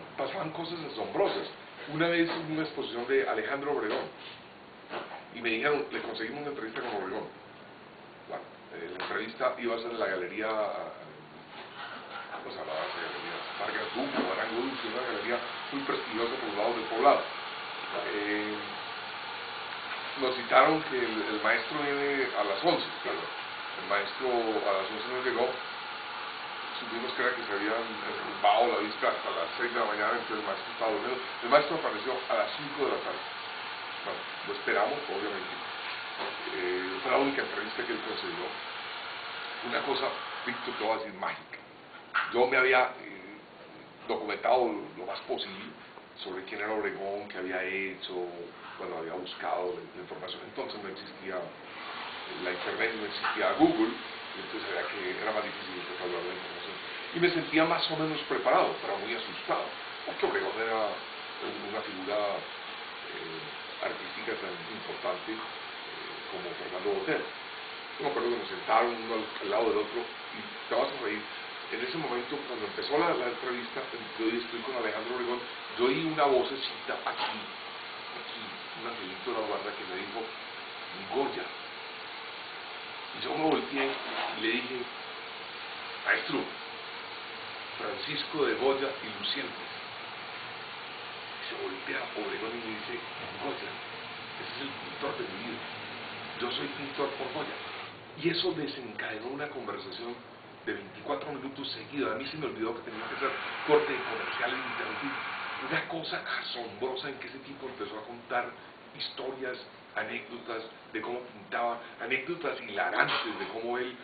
cosas asombrosas. Una vez en una exposición de Alejandro Obregón, y me dijeron, le conseguimos una entrevista con Obregón. Bueno, la entrevista iba a ser en la galería, ¿cómo se llamaba esa galería? Vargas Duco, Arango Dulce, una galería muy prestigiosa por los lados del poblado. Nos citaron que el maestro viene a las 11, claro. El maestro a las 11 nos llegó, supimos que era que se habían derrumbado la vista hasta las 6 de la mañana, entonces el maestro estaba durmiendo. El maestro apareció a las 5 de la tarde. Bueno, lo esperamos, obviamente. Fue la única entrevista que él concedió. Una cosa, Víctor, te voy a decir, mágica. Yo me había documentado lo más posible sobre quién era Obregón, qué había hecho, bueno, había buscado la información. Entonces no existía la internet, no existía Google, entonces era que era más difícil encontrar la información. Y me sentía más o menos preparado, pero muy asustado, porque Obregón era una figura artística tan importante como Fernando Botero. Yo me acuerdo que nos sentaron uno al lado del otro y te vas a reír. En ese momento, cuando empezó la entrevista, yo estoy con Alejandro Obregón, yo oí una vocecita aquí, un angelito de la guarda que me dijo, Goya. Y yo me volteé y le dije, maestro, Francisco de Goya y Lucientes. Y se voltea Obregón y me dice, Goya, ese es el pintor de mi vida. Yo soy pintor por Goya. Y eso desencadenó una conversación de 24 minutos seguidos. A mí se me olvidó que tenía que hacer corte comercial e interrumpir. Una cosa asombrosa en que ese tipo empezó a contar historias, anécdotas de cómo pintaba, anécdotas hilarantes de cómo él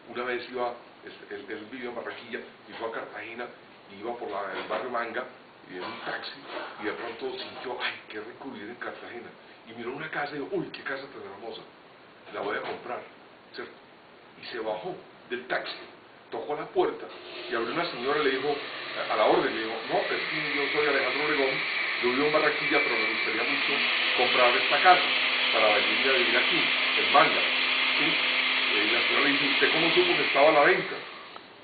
una vez él vivió en Barranquilla y fue a Cartagena y iba por el barrio Manga y en un taxi y de pronto sintió, ay, qué rico vivir en Cartagena. y miró una casa y dijo, uy, qué casa tan hermosa, la voy a comprar, ¿cierto? Y se bajó del taxi, tocó la puerta y abrió una señora y le dijo, a la orden, le dijo, no, es que yo soy Alejandro Obregón, yo vivo en Barranquilla, pero me gustaría mucho comprar esta casa para venir a vivir aquí, en Manga, ¿sí? Y la señora le dijo, ¿usted cómo supo que estaba a la venta?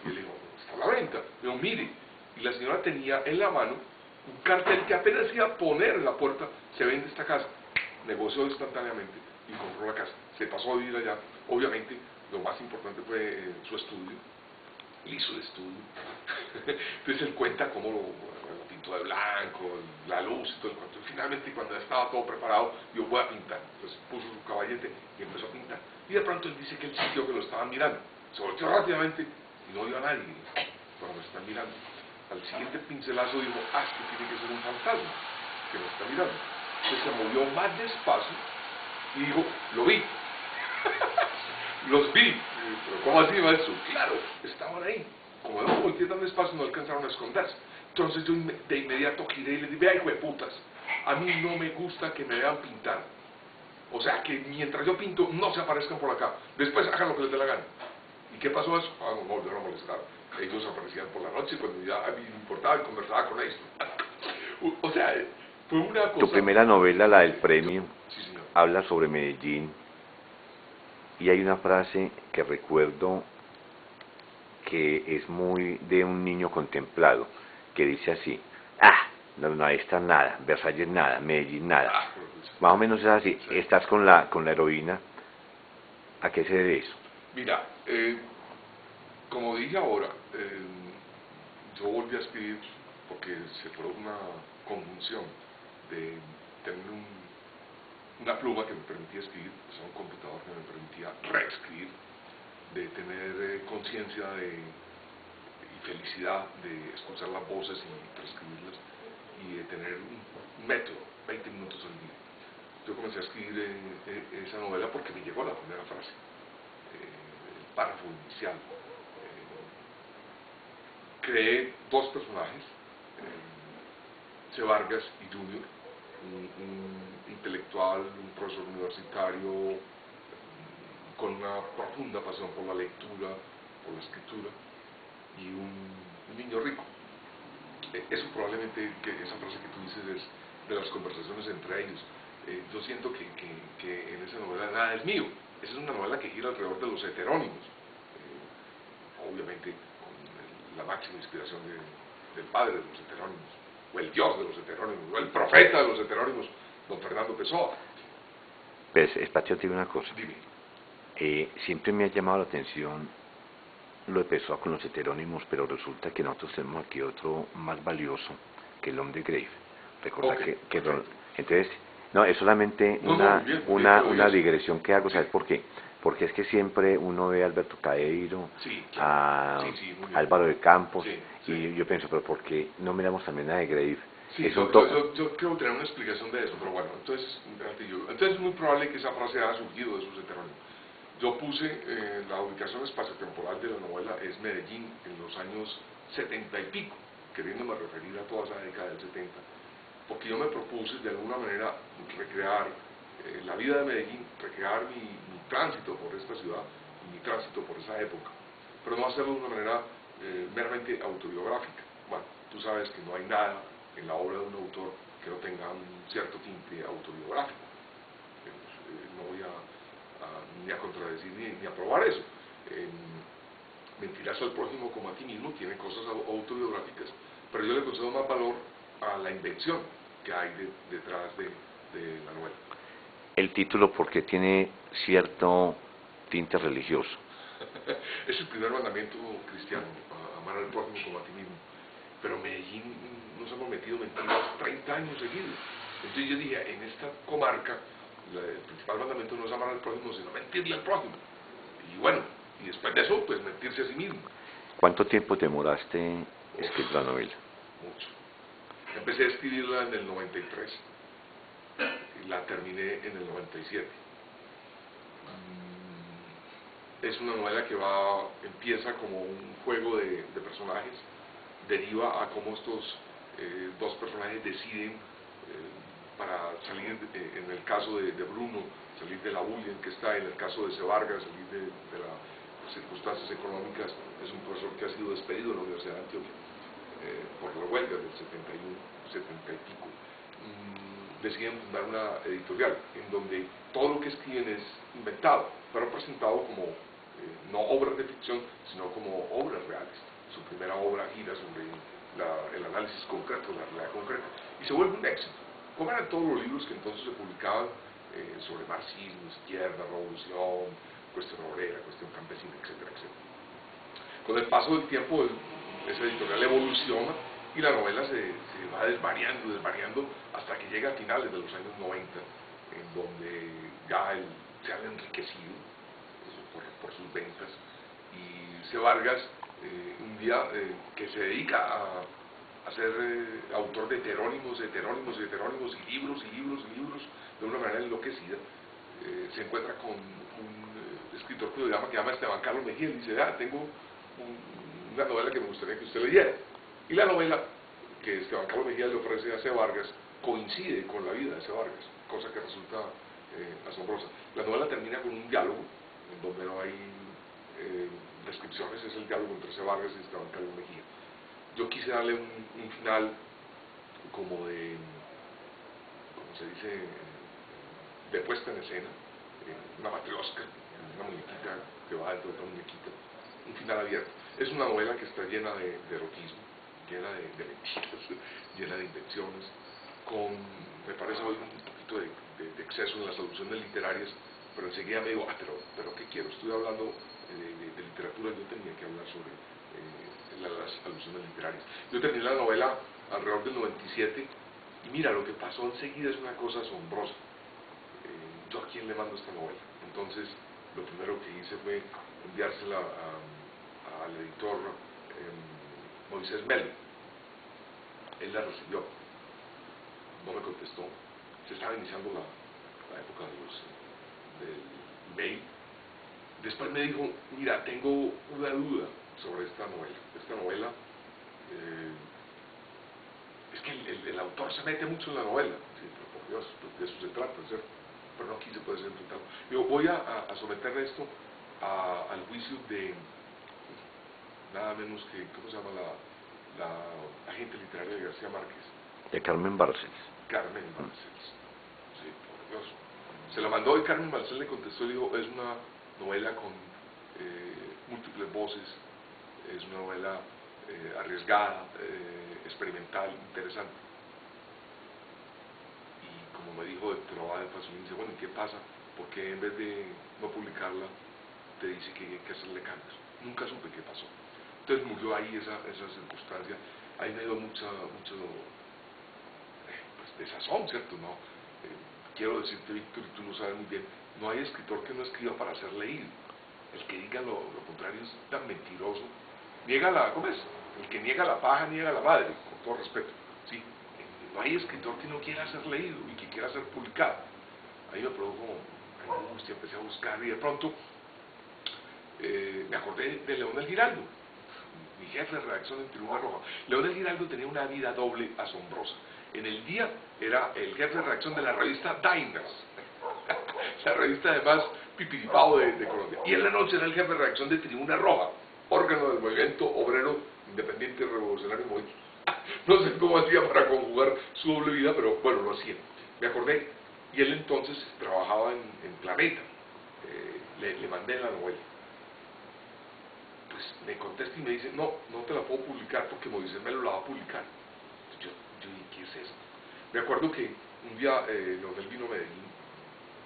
Y él le dijo, está a la venta. Le dijo, mire, y la señora tenía en la mano un cartel que apenas iba a poner en la puerta, se vende esta casa. Negoció instantáneamente y compró la casa. Se pasó a vivir allá. Obviamente, lo más importante fue su estudio. Él hizo el estudio. Entonces él cuenta cómo lo pintó de blanco, la luz y todo el cuento. Y finalmente, cuando ya estaba todo preparado, dijo, voy a pintar. Entonces puso su caballete y empezó a pintar. Y de pronto él dice que él sintió que lo estaban mirando. Se volteó rápidamente y no vio a nadie. Pero me están mirando. Al siguiente pincelazo dijo, esto tiene que ser un fantasma que me está mirando. Entonces se movió más despacio y dijo, lo vi. Los vi. Pero ¿cómo así, maestro? Claro, estaban ahí. Como no volteé tan despacio, no alcanzaron a esconderse. Entonces yo de inmediato giré y le dije, vea, hijo de putas, a mí no me gusta que me vean pintar. O sea, que mientras yo pinto, no se aparezcan por acá. Después hagan lo que les dé la gana. ¿Y qué pasó eso? Ah, no, yo no molestaba. Ellos aparecían por la noche cuando ya a mí me importaba y conversaba con ellos. O sea, fue una cosa... Tu primera novela, la del premio, sí, señor. habla sobre Medellín y hay una frase que recuerdo que es muy de un niño contemplado, que dice así, no, ahí está nada, Versalles nada, Medellín nada. Más o menos es así, sí. Estás con la heroína, ¿a qué se debe eso? Mira, como dije ahora, yo volví a escribir porque se fue una conjunción de tener una pluma que me permitía escribir, o sea, un computador que me permitía reescribir, de tener conciencia y felicidad de escuchar las voces y transcribirlas, y de tener un método, 20 minutos al día. Yo comencé a escribir esa novela porque me llegó la primera frase, el párrafo inicial. Creé dos personajes, C. Vargas y Junior, un intelectual, un profesor universitario con una profunda pasión por la lectura, por la escritura, y un niño rico. Eso probablemente, esa frase que tú dices es de las conversaciones entre ellos. Yo siento que en esa novela nada es mío. Esa es una novela que gira alrededor de los heterónimos. Obviamente con la máxima inspiración del padre de los heterónimos, o el dios de los heterónimos, o el profeta de los heterónimos, don Fernando Pessoa. Pues, Espacio, te digo una cosa. Dime. Siempre me ha llamado la atención lo de Pessoa con los heterónimos, pero resulta que nosotros tenemos aquí otro más valioso, que el hombre Grave. Recuerda Okay. que entonces, no, es solamente una digresión que hago, ¿sabes por qué? Porque es que siempre uno ve a Alberto Caeiro, sí, claro. sí, Álvaro de Campos, sí. Y yo pienso, pero ¿por qué no miramos también a de Grave? Sí, yo creo tener una explicación de eso, pero bueno, entonces es muy probable que esa frase haya surgido de esos heterónimos. Yo puse la ubicación espaciotemporal de la novela es Medellín en los años 70 y pico, queriéndome referir a toda esa década del 70, porque yo me propuse de alguna manera recrear la vida de Medellín, recrear mi tránsito por esta ciudad y mi tránsito por esa época, pero no hacerlo de una manera meramente autobiográfica. Bueno, tú sabes que no hay nada en la obra de un autor que no tenga un cierto tinte autobiográfico. No voy ni a contradecir ni a probar eso. Mentirás al prójimo como a ti mismo tiene cosas autobiográficas, pero yo le concedo más valor a la invención que hay detrás de la novela. El título, porque tiene cierto tinte religioso. Es el primer mandamiento cristiano, amar al prójimo como a ti mismo. Pero Medellín nos hemos metido mentiras 30 años seguidos. Entonces yo dije, en esta comarca, el principal mandamiento no es amar al prójimo, sino mentirle al prójimo. Y bueno, y después de eso, pues mentirse a sí mismo. ¿Cuánto tiempo demoraste escribir la novela? Mucho. Empecé a escribirla en el 93 y la terminé en el 97. Es una novela que empieza como un juego de personajes, deriva a cómo estos dos personajes deciden para salir, en el caso de Bruno, salir de la bulia en que está, en el caso de C. Vargas, salir de las circunstancias económicas. Es un profesor que ha sido despedido de la Universidad de Antioquia por la huelga del 71, 70 y pico. Deciden fundar una editorial en donde todo lo que escriben es inventado, pero presentado como no obras de ficción, sino como obras reales. Su primera obra gira sobre el análisis concreto, la realidad concreta, y se vuelve un éxito, como eran todos los libros que entonces se publicaban sobre marxismo, izquierda, revolución, cuestión obrera, cuestión campesina, etcétera, etcétera. Con el paso del tiempo, esa editorial evoluciona y la novela se va desvariando, hasta que llega a finales de los años 90, en donde ya se han enriquecido por sus ventas, y C. Vargas, un día que se dedica a ser autor de heterónimos, y libros, de una manera enloquecida, se encuentra con un escritor que llama Esteban Carlos Mejía, y dice: tengo una novela que me gustaría que usted leyera. Y la novela que Esteban Carlos Mejía le ofrece a C. Vargas coincide con la vida de C. Vargas, cosa que resulta asombrosa. La novela termina con un diálogo, en donde no hay descripciones, es el diálogo entre C. Vargas y Esteban Carlos Mejía. Yo quise darle un final como de, como se dice, de puesta en escena, una matriosca, una muñequita que va dentro de otra muñequita, un final abierto. Es una novela que está llena de erotismo, llena de mentiras, llena de invenciones, me parece hoy un poquito de exceso en las alusiones literarias, pero enseguida me digo: pero ¿qué quiero? Estoy hablando de literatura, yo tenía que hablar sobre las alusiones literarias. Yo terminé la novela alrededor del 97, y mira, lo que pasó enseguida es una cosa asombrosa. ¿Yo a quién le mando esta novela? Entonces, lo primero que hice fue enviársela al editor Moisés Melo. Él la recibió, no me contestó. Se estaba iniciando la época del mail. Después me dijo: mira, tengo una duda sobre esta novela. Esta novela, es que el autor se mete mucho en la novela. Sí, pero por Dios, de eso se trata, ¿cierto? Pero no quise poder ser enfrentado. Digo: voy a someter esto al juicio de nada menos que, ¿cómo se llama la agente literaria de García Márquez? De Carmen Barcels. Carmen Barcels. Sí, por Dios. Se lo mandó, y Carmen Barcels le contestó y dijo: es una novela con múltiples voces, es una novela arriesgada, experimental, interesante. Y como me dijo, te lo va a pasar, y dice: bueno, ¿y qué pasa? Porque en vez de no publicarla, te dice que hay que hacerle cambios. Nunca supe qué pasó. Entonces murió ahí esa circunstancia. Ahí me dio mucho pues, desazón, ¿cierto? ¿No? Quiero decirte, Víctor, y tú lo sabes muy bien, no hay escritor que no escriba para ser leído. El que diga lo contrario es tan mentiroso. ¿Cómo es? El que niega la paja, niega la madre, con todo respeto. ¿Sí? No hay escritor que no quiera ser leído y que quiera ser publicado. Ahí me produjo angustia, empecé a buscar, y de pronto me acordé de Leonel Giraldo, mi jefe de redacción en Tribuna Roja. Leonel Giraldo tenía una vida doble asombrosa. En el día era el jefe de redacción de la revista Diners, la revista además pipiripao de Colombia, y en la noche era el jefe de redacción de Tribuna Roja, órgano del movimiento obrero independiente revolucionario movimiento. No sé cómo hacía para conjugar su doble vida, pero bueno, lo hacía. Me acordé, y él entonces trabajaba en Planeta. Le mandé la novela. Pues me contesta y me dice: no te la puedo publicar porque Moisés Melo la va a publicar. Yo dije: ¿qué es esto? Me acuerdo que un día Leonel vino a Medellín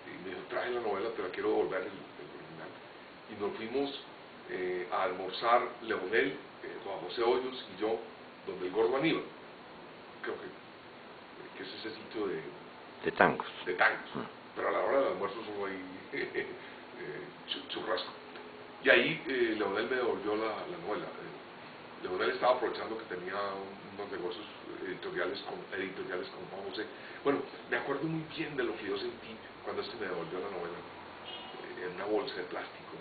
y me dijo: traje la novela, te la quiero devolver, el original. Y nos fuimos a almorzar Leonel, Juan José Hoyos y yo, donde el Gordo Aníbal. Creo que es ese sitio de tangos. Pero a la hora del almuerzo solo hay churrasco. Y ahí Leonel me devolvió la novela. Leonel estaba aprovechando que tenía unos negocios editoriales con Juan José. Bueno, me acuerdo muy bien de lo que yo sentí cuando me devolvió la novela, en una bolsa de plástico.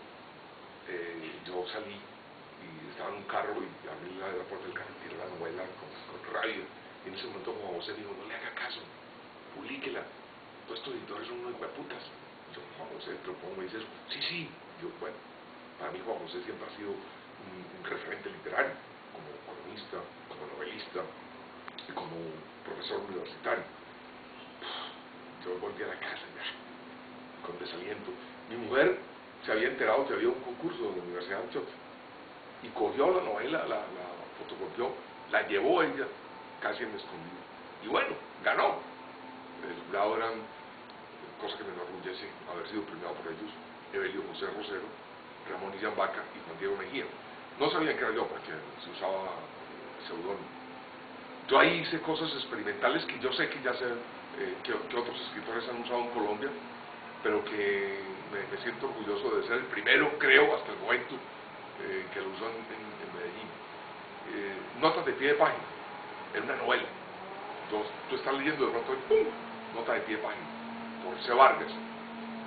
Yo salí y estaba en un carro y abrí la puerta del carro y tiré la novela con rabia. Y en ese momento Juan José me dijo: no le haga caso, publíquela. Todos estos editores son unos hueputas. Yo, Juan José, pero ¿cómo me dices eso? Sí, sí. Yo, bueno, para mí Juan José siempre ha sido un referente literario, como columnista, como novelista y como profesor universitario. Yo volví a la casa ya, con desaliento. Mi mujer se había enterado que había un concurso de la Universidad de Antioquia y cogió la novela, la fotocopió, la llevó ella casi en escondido. Y bueno, ganó. El jurado eran, cosa que me enorgullece haber sido premiado por ellos, Evelio José Rosero, Ramón Illán Vaca y Juan Diego Mejía. No sabían que era yo porque se usaba seudónimo. Yo ahí hice cosas experimentales que yo sé que ya sé que otros escritores han usado en Colombia, pero que me siento orgulloso de ser el primero, creo, hasta el momento, que lo usó en Medellín. Notas de pie de página, era una novela. Tú estás leyendo de pronto, ¡pum!, nota de pie de página, por C. Vargas.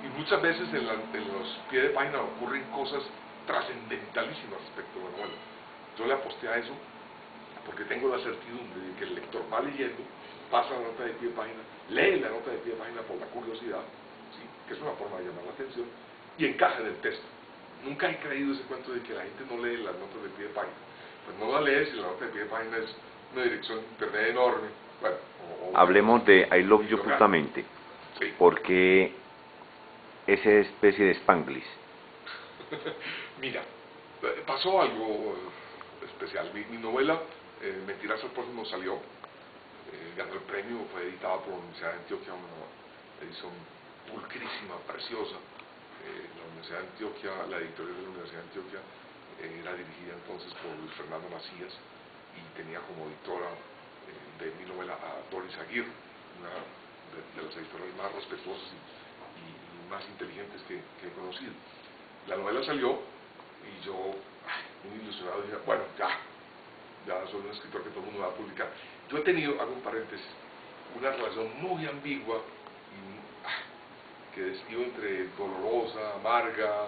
Y muchas veces en los pies de página ocurren cosas trascendentalísimas respecto a la novela. Yo le aposté a eso porque tengo la certidumbre de que el lector va leyendo, pasa la nota de pie de página, lee la nota de pie de página por la curiosidad, ¿sí?, que es una forma de llamar la atención, y encaja en el texto. Nunca he creído ese cuento de que la gente no lee las notas de pie de página. Pues no la lees y la nota de pie de página es una dirección de internet enorme. Bueno, hablemos de I Love You putamente. Sí. Porque esa especie de Spanglish. Mira, pasó algo especial. Mi novela, Mentiras al Prójimo, salió, ganó el premio, fue editada por la Universidad de Antioquia, una edición pulcrísima, preciosa. La Universidad de Antioquia, la editorial de la Universidad de Antioquia era dirigida entonces por Luis Fernando Macías y tenía como editora de mi novela a Doris Aguirre, una de las editoriales más respetuosas y más inteligentes que he conocido. La novela salió y yo, muy ilusionado, dije, bueno, ya soy un escritor que todo el mundo va a publicar. Yo he tenido, hago un paréntesis, una relación muy ambigua que describo entre dolorosa, amarga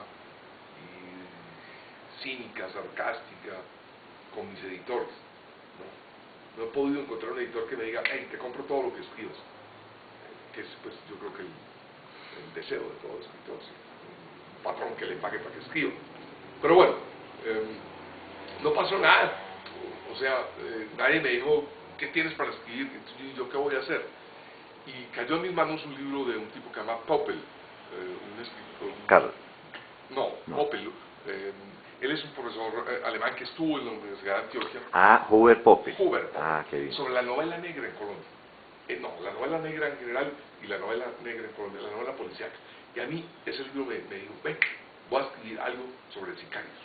y cínica, sarcástica con mis editores. No he podido encontrar un editor que me diga, hey, te compro todo lo que escribas, que es, pues, yo creo que el deseo de todo escritor, ¿sí?, un patrón que le pague para que escriba. Pero bueno, no pasó nada. O sea, nadie me dijo, ¿qué tienes para escribir? Entonces yo, ¿qué voy a hacer? Y cayó en mis manos un libro de un tipo que se llama Poppel, un escritor. Carl. No, Poppel. Él es un profesor alemán que estuvo en la Universidad de Antioquia. Ah, Hubert Poppel. Hubert Poppel. Ah, qué bien. Sobre la novela negra en Colombia. No, la novela negra en general y la novela negra en Colombia, la novela policíaca. Y a mí ese libro me dijo, ven, voy a escribir algo sobre sicarios.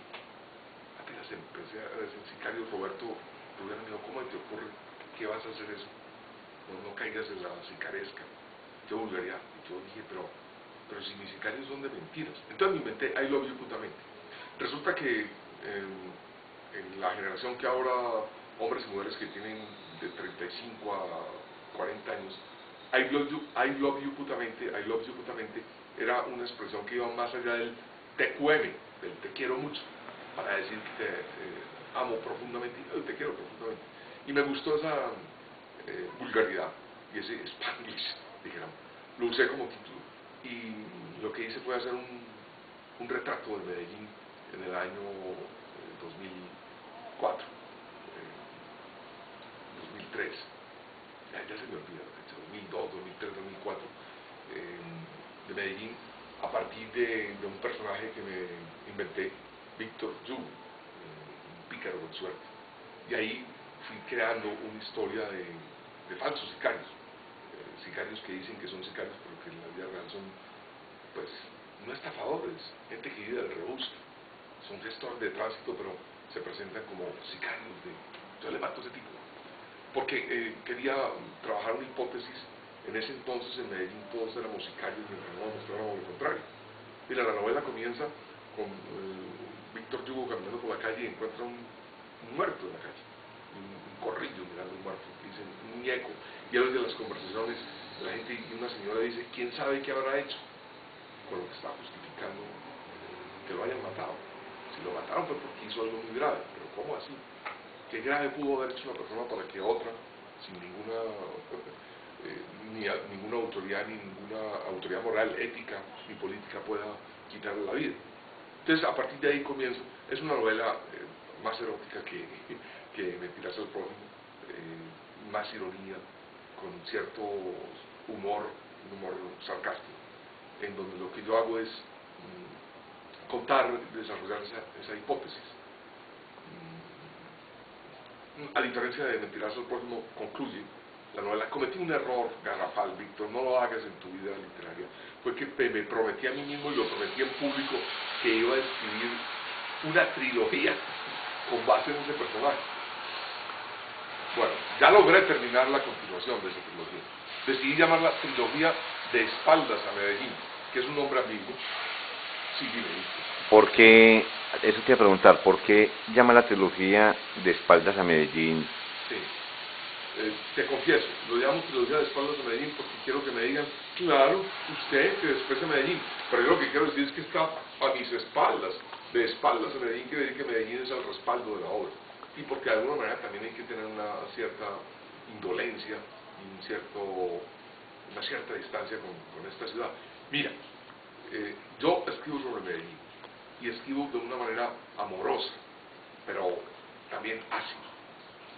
Apenas empecé a decir sicarios, Roberto me dijo, ¿cómo te ocurre que vas a hacer eso? No caigas en la sicaresca, qué vulgaridad. Y yo dije, pero si mis sicarios son de mentiras. Entonces me inventé I Love You putamente. Resulta que en la generación que ahora, hombres y mujeres que tienen de 35 a 40 años, I love you putamente era una expresión que iba más allá del TQM, del te quiero mucho, para decir que te amo profundamente, te quiero profundamente. Y me gustó esa vulgaridad y ese Spanglish, dijéramos. Lo usé como título y lo que hice fue hacer un retrato de Medellín en el año 2004, 2003, ya se me olvida, 2002, 2003, 2004, de Medellín, a partir de un personaje que me inventé, Víctor Yu, un pícaro con suerte. Y ahí fui creando una historia de falsos sicarios, sicarios que dicen que son sicarios, pero que en la vida real son, pues, no estafadores, gente que vive del rebusque, son gestores de tránsito, pero se presentan como sicarios yo le mato a ese tipo, porque quería trabajar una hipótesis. En ese entonces en Medellín todos éramos sicarios mientras no mostrábamos lo contrario. Mira, la novela comienza con Víctor Hugo caminando por la calle y encuentra un muerto en la calle, un corrillo mirando un muerto, dicen un muñeco, y a veces de las conversaciones de la gente, y una señora dice, ¿quién sabe qué habrá hecho? Con lo que está justificando que lo hayan matado. Si lo mataron fue porque hizo algo muy grave, pero ¿cómo así? ¿Qué grave pudo haber hecho una persona para que otra, sin ninguna ninguna autoridad, ni ninguna autoridad moral, ética ni política pueda quitarle la vida. Entonces, a partir de ahí comienzo. Es una novela más erótica que Mentiras al prójimo, más ironía, con cierto humor, un humor sarcástico, en donde lo que yo hago es contar, desarrollar esa hipótesis. A diferencia de Mentiras al prójimo, concluye la novela: cometí un error garrafal, Víctor, no lo hagas en tu vida literaria. Fue que me prometí a mí mismo, y lo prometí en público, que iba a escribir una trilogía con base en ese personaje. Bueno, ya logré terminar la continuación de esa trilogía. Decidí llamarla Trilogía de Espaldas a Medellín, que es un nombre ambiguo. Sí, dime, Víctor. ¿Por qué, eso te iba a preguntar, por qué llama la trilogía de Espaldas a Medellín? Sí. Te confieso, lo llamo Trilogía de Espaldas a Medellín porque quiero que me digan, claro, usted que desprecia Medellín, pero yo lo que quiero decir es que está a mis espaldas, de espaldas a Medellín, quiere decir que Medellín es el respaldo de la obra, y porque de alguna manera también hay que tener una cierta indolencia y una cierta distancia con esta ciudad. Mira, yo escribo sobre Medellín, y escribo de una manera amorosa, pero también ácida.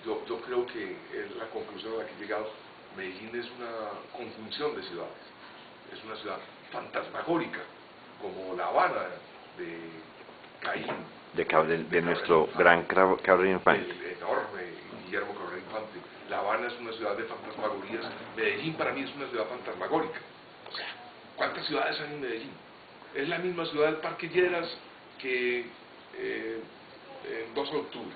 Yo creo que la conclusión a la que he llegado: Medellín es una conjunción de ciudades, es una ciudad fantasmagórica, como La Habana de Caín, De nuestro gran Cabrera Infante. el enorme Guillermo Cabrera Infante. La Habana es una ciudad de fantasmagorías. Medellín para mí es una ciudad fantasmagórica. O sea, ¿cuántas ciudades hay en Medellín? Es la misma ciudad del Parque Lleras que en 2 de octubre.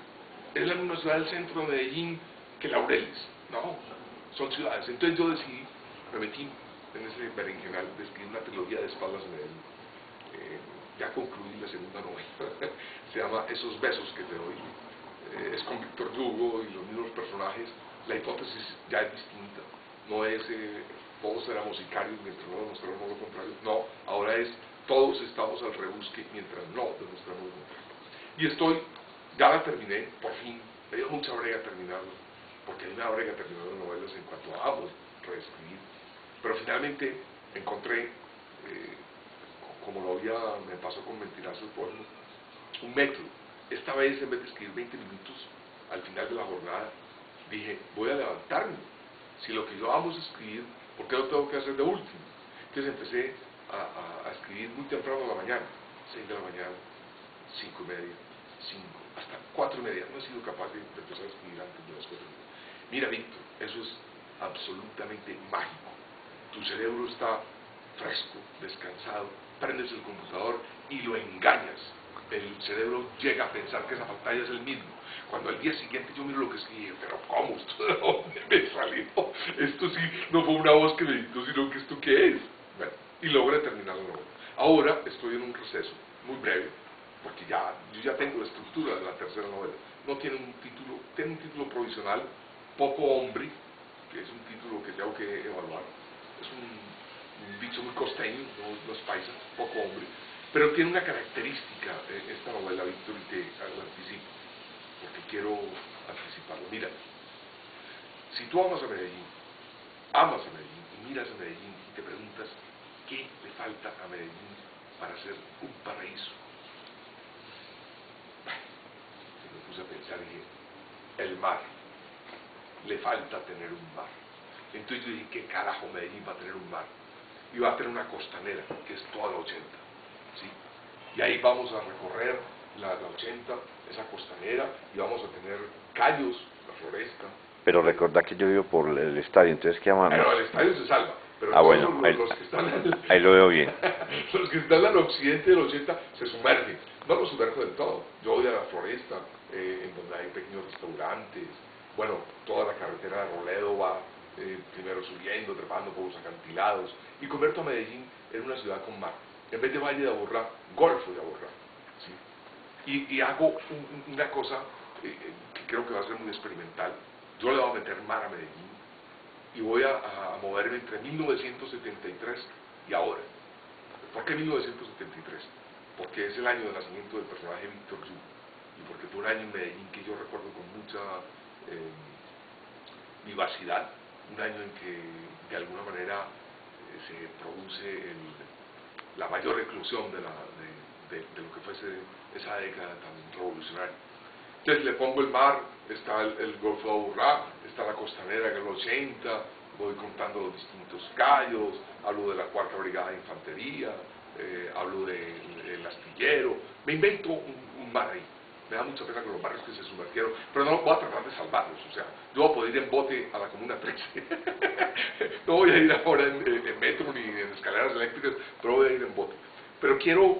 Es la misma ciudad del centro de Medellín que Laureles. No, son ciudades. Entonces yo decidí, me metí en ese berenjenal de escribir una trilogía de espaldas en Medellín. Ya concluí la segunda novela. Se llama Esos besos que te doy. Es con Víctor Hugo y los mismos personajes. La hipótesis ya es distinta. No es todos éramos sicarios mientras no demostramos lo contrario. No, ahora es todos estamos al rebusque mientras no demostramos lo contrario. Ya la terminé, por fin. Me dio mucha brega terminarla, porque a mí me da brega terminar las novelas en cuanto a reescribir. Pero finalmente encontré, como me pasó con Mentiras al prójimo, un método. Esta vez, en vez de escribir 20 minutos al final de la jornada, dije, voy a levantarme. Si lo que yo amo es escribir, ¿por qué lo tengo que hacer de último? Entonces empecé a escribir muy temprano en la mañana, 6 de la mañana, 5:30, 5, hasta 4:30. No he sido capaz de empezar a escribir antes de las 4:30. Mira, Víctor, eso es absolutamente mágico. Tu cerebro está fresco, descansado, prendes el computador y lo engañas. El cerebro llega a pensar que esa pantalla es el mismo. Cuando al día siguiente yo miro lo que escribí, pero ¿cómo? ¿Esto de dónde me salió? Esto sí no fue una voz que me dictó, sino que ¿esto qué es? Bueno, y logré terminar la novela. Ahora estoy en un receso muy breve, porque yo ya tengo la estructura de la tercera novela. No tiene un título, tiene un título provisional, Poco Hombre, que es un título que tengo que evaluar. Es un dicho muy costeño, no es paisa, Poco Hombre. Pero tiene una característica esta novela, Víctor, y te lo anticipo, porque quiero anticiparlo. Mira, si tú amas a Medellín y miras a Medellín y te preguntas qué le falta a Medellín para ser un paraíso, me puse a pensar y dije, el mar, le falta tener un mar. Entonces yo dije, ¿qué carajo Medellín va a tener un mar? Y va a tener una costanera, que es toda la 80, ¿sí? Y ahí vamos a recorrer la 80, esa costanera, y vamos a tener Cayos, la floresta. Pero recordad que yo vivo por el estadio, entonces ¿qué llama? Pero el estadio se salva. Pero bueno, los que están ahí lo veo bien. Los que están al occidente del 80 se sumergen. No los sumerjo del todo. Yo voy a la floresta, en donde hay pequeños restaurantes. Bueno, toda la carretera de Roledo va primero subiendo, trepando por los acantilados, y convierto a Medellín en una ciudad con mar. En vez de Valle de Aburrá, Golfo de Aburrá, ¿sí? Y hago una cosa que creo que va a ser muy experimental. Yo le voy a meter mar a Medellín y voy a moverme entre 1973 y ahora. ¿Por qué 1973? Porque es el año de nacimiento del personaje Víctor Hugo, y porque fue un año en Medellín que yo recuerdo con mucha vivacidad, un año en que de alguna manera se produce la mayor eclosión de lo que fuese esa década tan revolucionaria. Entonces le pongo el mar, está el Golfo de Aburrá, está la costanera en el 80, voy contando los distintos callos, hablo de la Cuarta Brigada de Infantería, hablo del astillero, me invento un mar ahí. Me da mucha pena con los barrios que se sumergieron, pero no voy a tratar de salvarlos. O sea, yo voy a poder ir en bote a la Comuna 13. No voy a ir ahora en metro ni en escaleras eléctricas, pero voy a ir en bote. Pero quiero,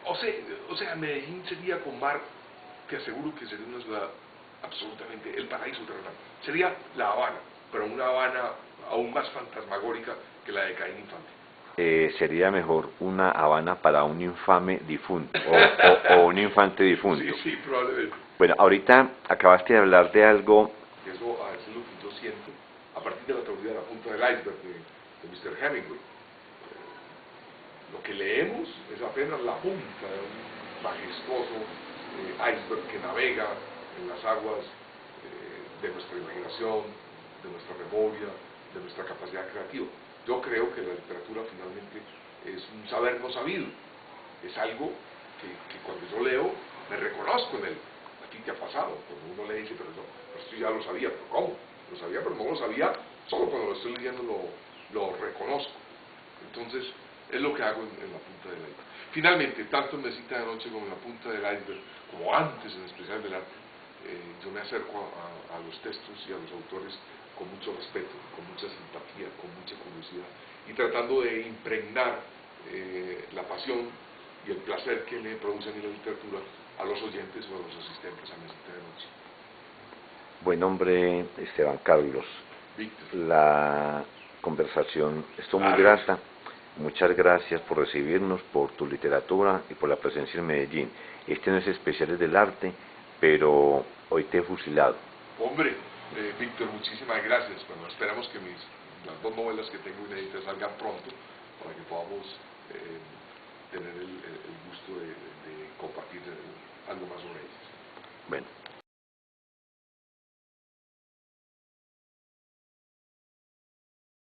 o sea, Medellín sería con mar, te aseguro que sería una ciudad absolutamente el paraíso terrenal. Sería La Habana, pero una Habana aún más fantasmagórica que la de Caín Infante. Sería mejor una Habana para un infame difunto o un infante difunto. Sí, sí, probablemente. Bueno, ahorita acabaste de hablar de algo. Eso es lo que yo siento a partir de la teoría de la punta del iceberg de Mr. Hemingway. Lo que leemos es apenas la punta de un majestuoso iceberg que navega en las aguas de nuestra imaginación, de nuestra memoria, de nuestra capacidad creativa. Yo creo que la literatura finalmente es un saber no sabido, es algo que cuando yo leo me reconozco en él. ¿A ti te ha pasado? Cuando uno le dice, pero esto ya lo sabía, pero ¿cómo? Lo sabía, pero no lo sabía, solo cuando lo estoy leyendo lo reconozco. Entonces, es lo que hago en la punta del iceberg. Finalmente, tanto en Mesita de Noche como en la punta del iceberg, como antes en especial del arte, yo me acerco a los textos y a los autores con mucho respeto, con mucha simpatía, con mucha curiosidad, y tratando de impregnar la pasión y el placer que me produce a mí la literatura a los oyentes o a los asistentes a Mesita de Noche. Buen hombre, Esteban Carlos. Víctor. La conversación estuvo muy grata. Muchas gracias por recibirnos, por tu literatura y por la presencia en Medellín. Este no es Especiales del Arte, pero hoy te he fusilado. Hombre, Víctor, muchísimas gracias. Bueno, esperamos que las dos novelas que tengo inéditas salgan pronto para que podamos tener el gusto de compartir algo más sobre ellas. Bueno.